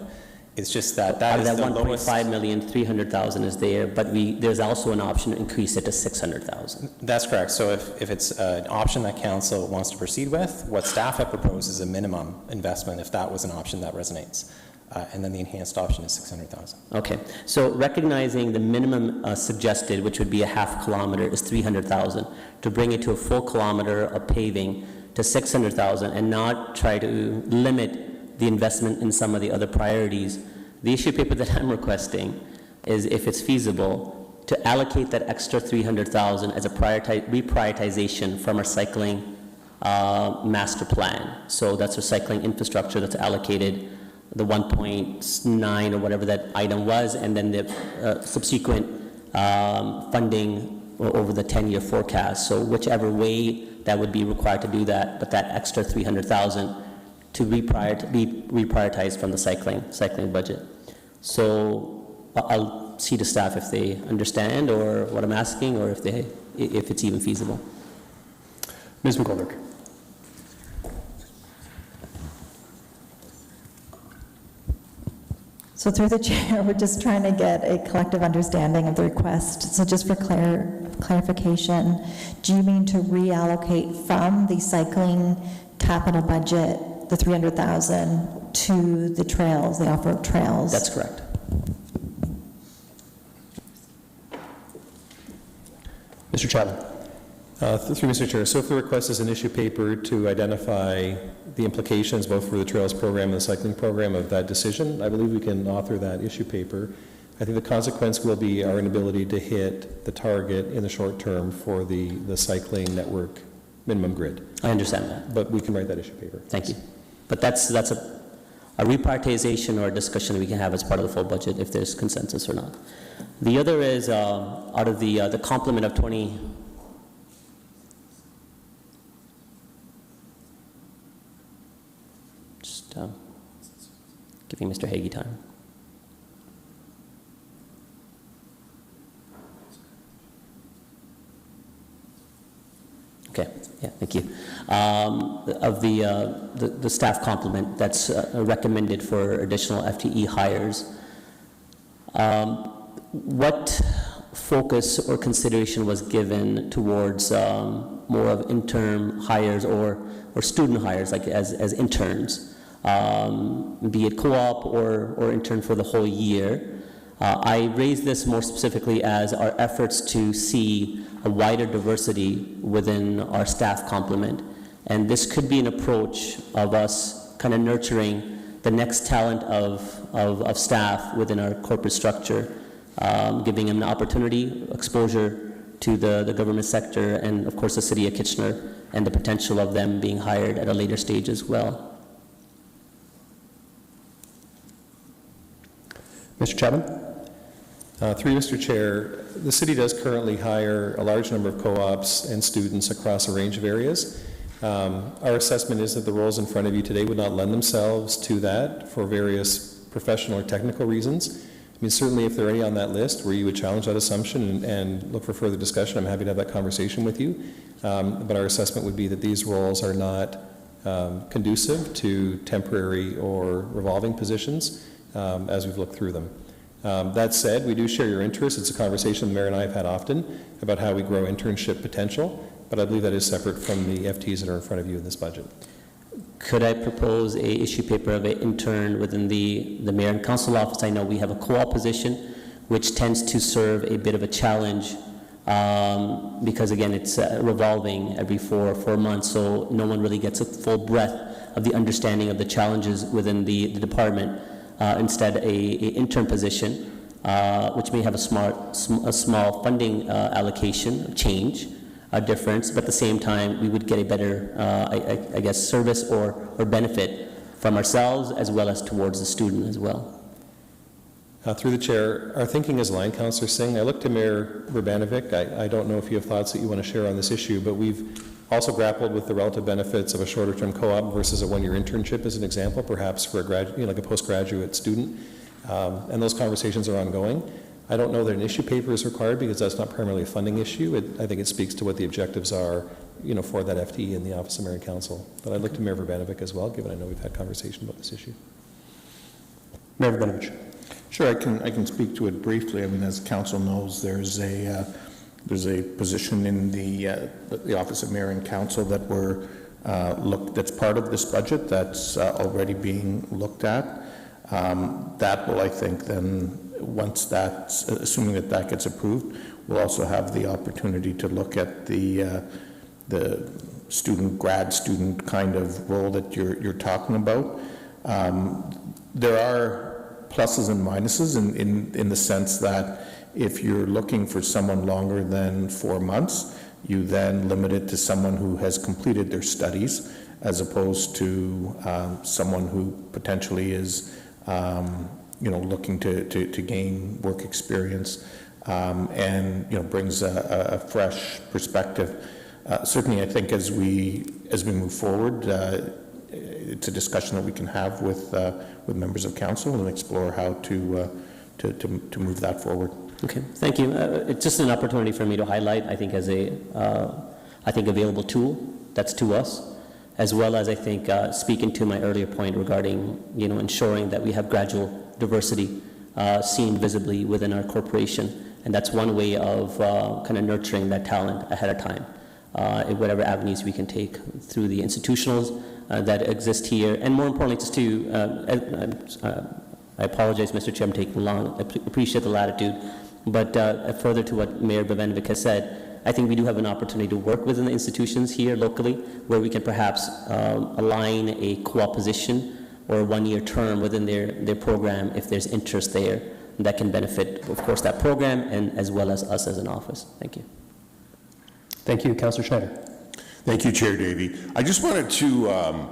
G: It's just that that is the lowest.
H: 1.5 million, 300,000 is there, but there's also an option to increase it to 600,000.
G: That's correct. So if it's an option that council wants to proceed with, what staff have proposed is a minimum investment if that was an option that resonates. And then the enhanced option is 600,000.
H: Okay, so recognizing the minimum suggested, which would be a half kilometer, is 300,000, to bring it to a full kilometer of paving to 600,000 and not try to limit the investment in some of the other priorities. The issue paper that I'm requesting is, if it's feasible, to allocate that extra 300,000 as a reprioritization from our cycling master plan. So that's our cycling infrastructure that's allocated, the 1.9 or whatever that item was, and then the subsequent funding over the 10-year forecast. So whichever way that would be required to do that, but that extra 300,000 to be reprioritized from the cycling budget. So I'll see to staff if they understand or what I'm asking, or if it's even feasible.
A: Ms. McGoldrick.
E: So through the chair, we're just trying to get a collective understanding of the request. So just for clarification, do you mean to reallocate from the cycling capital budget the 300,000 to the trails, the off-road trails?
H: That's correct.
A: Mr. Chapman.
D: Through Mr. Chair, so if the request is an issue paper to identify the implications both for the Trails program and the cycling program of that decision, I believe we can author that issue paper. I think the consequence will be our inability to hit the target in the short term for the cycling network minimum grid.
H: I understand that.
D: But we can write that issue paper.
H: Thank you. But that's a reprioritization or a discussion we can have as part of the full budget if there's consensus or not. The other is out of the complement of 20. Just giving Mr. Hagee time. Okay, yeah, thank you. Of the staff complement that's recommended for additional FTE hires, what focus or consideration was given towards more of intern hires or student hires, like as interns, be it co-op or intern for the whole year? I raise this more specifically as our efforts to see a wider diversity within our staff complement. And this could be an approach of us kind of nurturing the next talent of staff within our corporate structure, giving them an opportunity, exposure to the government sector, and of course the city of Kitchener, and the potential of them being hired at a later stage as well.
D: Mr. Chapman? Through you, Mr. Chair, the city does currently hire a large number of co-ops and students across a range of areas. Our assessment is that the roles in front of you today would not lend themselves to that for various professional or technical reasons. I mean, certainly if there are any on that list where you would challenge that assumption and look for further discussion, I'm happy to have that conversation with you. But our assessment would be that these roles are not conducive to temporary or revolving positions as we've looked through them. That said, we do share your interest. It's a conversation the mayor and I have had often about how we grow internship potential, but I believe that is separate from the FTEs that are in front of you in this budget.
H: Could I propose a issue paper of an intern within the mayor and council office? I know we have a co-op position, which tends to serve a bit of a challenge because, again, it's revolving every four months, so no one really gets a full breadth of the understanding of the challenges within the department. Instead, a intern position, which may have a small funding allocation change, a difference, but at the same time, we would get a better, I guess, service or benefit from ourselves as well as towards the student as well.
D: Through the chair, our thinking as line councillor Singh, I look to Mayor Urbanovic. I don't know if you have thoughts that you want to share on this issue, but we've also grappled with the relative benefits of a shorter-term co-op versus a one-year internship as an example, perhaps for a like a postgraduate student, and those conversations are ongoing. I don't know that an issue paper is required because that's not primarily a funding issue. I think it speaks to what the objectives are, for that FTE in the Office of Mayor and Council. But I'd look to Mayor Urbanovic as well, given I know we've had conversation about this issue.
A: Mayor Urbanovic.
I: Sure, I can speak to it briefly. I mean, as council knows, there's a position in the Office of Mayor and Council that that's part of this budget that's already being looked at. That will, I think, then once that's, assuming that gets approved, we'll also have the opportunity to look at the grad student kind of role that you're talking about. There are pluses and minuses in the sense that if you're looking for someone longer than 4 months, you then limit it to someone who has completed their studies as opposed to someone who potentially is looking to gain work experience and brings a fresh perspective. Certainly, I think as we move forward, it's a discussion that we can have with members of council and explore how to move that forward.
H: Okay, thank you. It's just an opportunity for me to highlight, I think, as available tool that's to us, as well as I think speaking to my earlier point regarding, ensuring that we have gradual diversity seen visibly within our corporation, and that's one way of kind of nurturing that talent ahead of time in whatever avenues we can take through the institutionals that exist here, and more importantly, just to. I apologize, Mr. Chair, I'm taking long. I appreciate the latitude. But further to what Mayor Urbanovic has said, I think we do have an opportunity to work within the institutions here locally, where we can perhaps align a co-op position or a one-year term within their program if there's interest there. That can benefit, of course, that program and as well as us as an office. Thank you.
A: Thank you. Councillor Schneider.
M: Thank you, Chair Davey. I just wanted to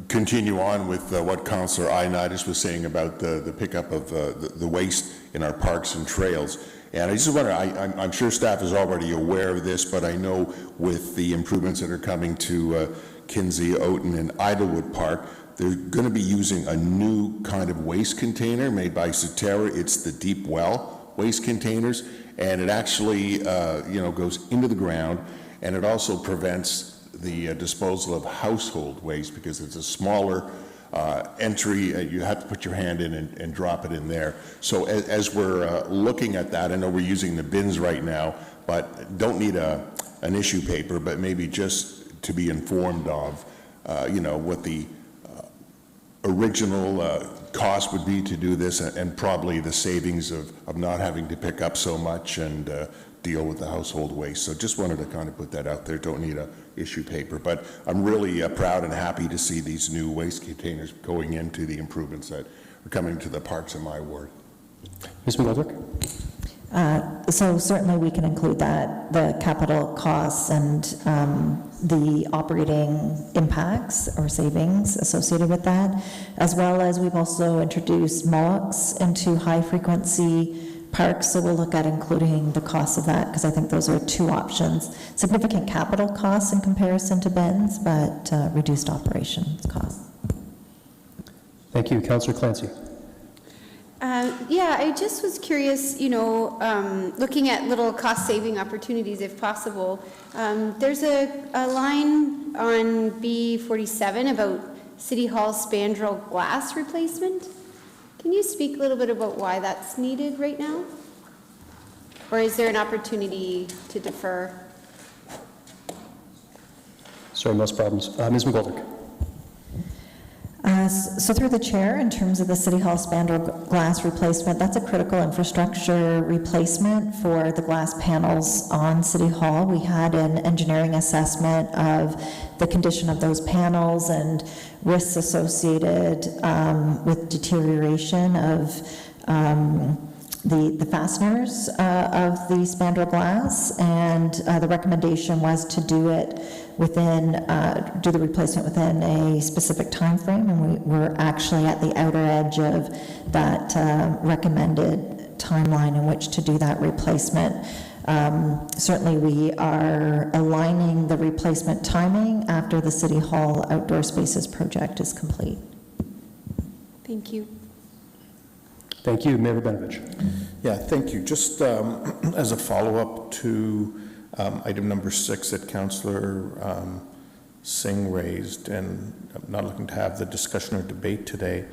M: continue on with what Councillor Ioannidis was saying about the pickup of the waste in our parks and trails. And I just wonder, I'm sure staff is already aware of this, but I know with the improvements that are coming to Kinsey, Oughton, and Idlewood Park, they're going to be using a new kind of waste container made by Soterra. It's the deep well waste containers, and it actually, goes into the ground, and it also prevents the disposal of household waste because it's a smaller entry. You have to put your hand in and drop it in there. So as we're looking at that, I know we're using the bins right now, but don't need an issue paper, but maybe just to be informed of, what the original cost would be to do this, and probably the savings of not having to pick up so much and deal with the household waste. So just wanted to kind of put that out there. Don't need a issue paper, but I'm really proud and happy to see these new waste containers going into the improvements that are coming to the parks in my ward.
A: Ms. McGoldrick?
E: So certainly we can include that, the capital costs and the operating impacts or savings associated with that, as well as we've also introduced MOOCs into high-frequency parks, so we'll look at including the cost of that, because I think those are two options. Significant capital costs in comparison to bins, but reduced operations costs.
A: Thank you. Councillor Clancy.
F: Yeah, I just was curious, looking at little cost-saving opportunities if possible. There's a line on B47 about City Hall spandrel glass replacement. Can you speak a little bit about why that's needed right now? Or is there an opportunity to defer?
A: Sorry, most problems. Ms. McGoldrick.
E: So through the chair, in terms of the City Hall spandrel glass replacement, that's a critical infrastructure replacement for the glass panels on City Hall. We had an engineering assessment of the condition of those panels and risks associated with deterioration of the fasteners of the spandrel glass, and the recommendation was to do it do the replacement within a specific time frame, and we're actually at the outer edge of that recommended timeline in which to do that replacement. Certainly we are aligning the replacement timing after the City Hall Outdoor Spaces project is complete.
F: Thank you.
A: Thank you. Mayor Rabinovich.
I: Yeah, thank you. Just as a follow-up to item number 6 that Councillor Singh raised, and I'm not looking to have the discussion or debate today,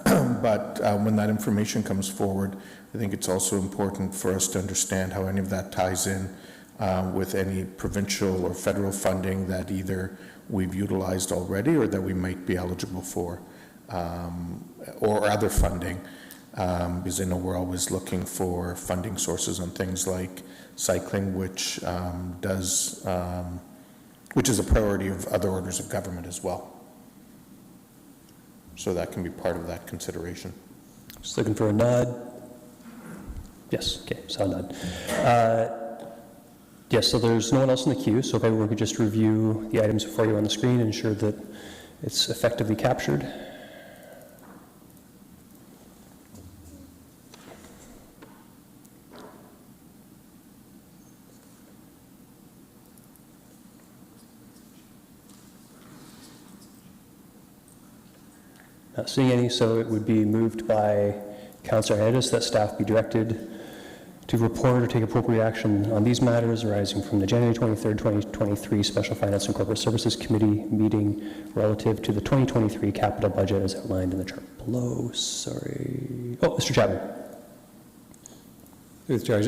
I: but when that information comes forward, I think it's also important for us to understand how any of that ties in with any provincial or federal funding that either we've utilized already or that we might be eligible for, or other funding. Because I know we're always looking for funding sources on things like cycling, which is a priority of other orders of government as well. So that can be part of that consideration.
A: Just looking for a nod. Yes, okay, saw a nod. Yes, so there's no one else in the queue, so if everyone could just review the items before you on the screen and ensure that it's effectively captured. Not seeing any, so it would be moved by Councillor Ioannidis that staff be directed to report or take appropriate action on these matters arising from the January 23rd, 2023 Special Finance and Corporate Services Committee meeting relative to the 2023 capital budget as outlined in the chart below. Sorry. Oh, Mr. Chapman.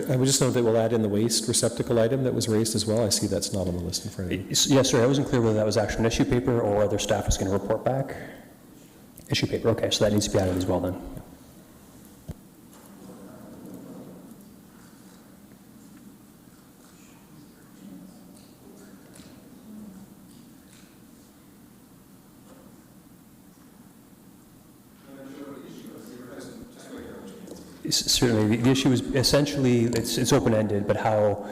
V: I would just note that we'll add in the waste receptacle item that was raised as well. I see that's not on the list in front of you.
A: Yes, sir. I wasn't clear whether that was actually an issue paper or whether staff was going to report back. Issue paper, okay, so that needs to be added as well then. Certainly, the issue is essentially, it's open-ended, but how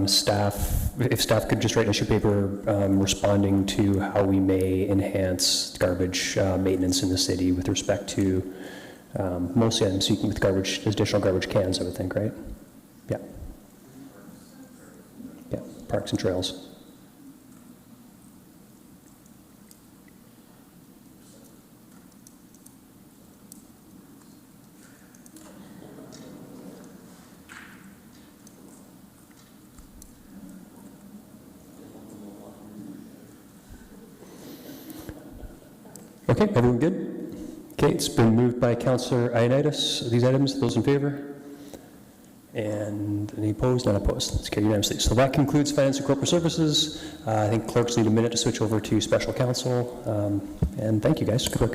A: staff, if staff could just write an issue paper responding to how we may enhance garbage maintenance in the city with respect to, mostly I'm speaking with garbage, additional garbage cans, I would think, right? Yeah. Yeah, parks and trails. Okay, everyone good? Okay, it's been moved by Councillor Ioannidis. These items, those in favor? And any opposed? None opposed. Let's carry unanimously. So that concludes Finance and Corporate Services. I think clerks need a minute to switch over to Special Counsel. And thank you, guys. Good work.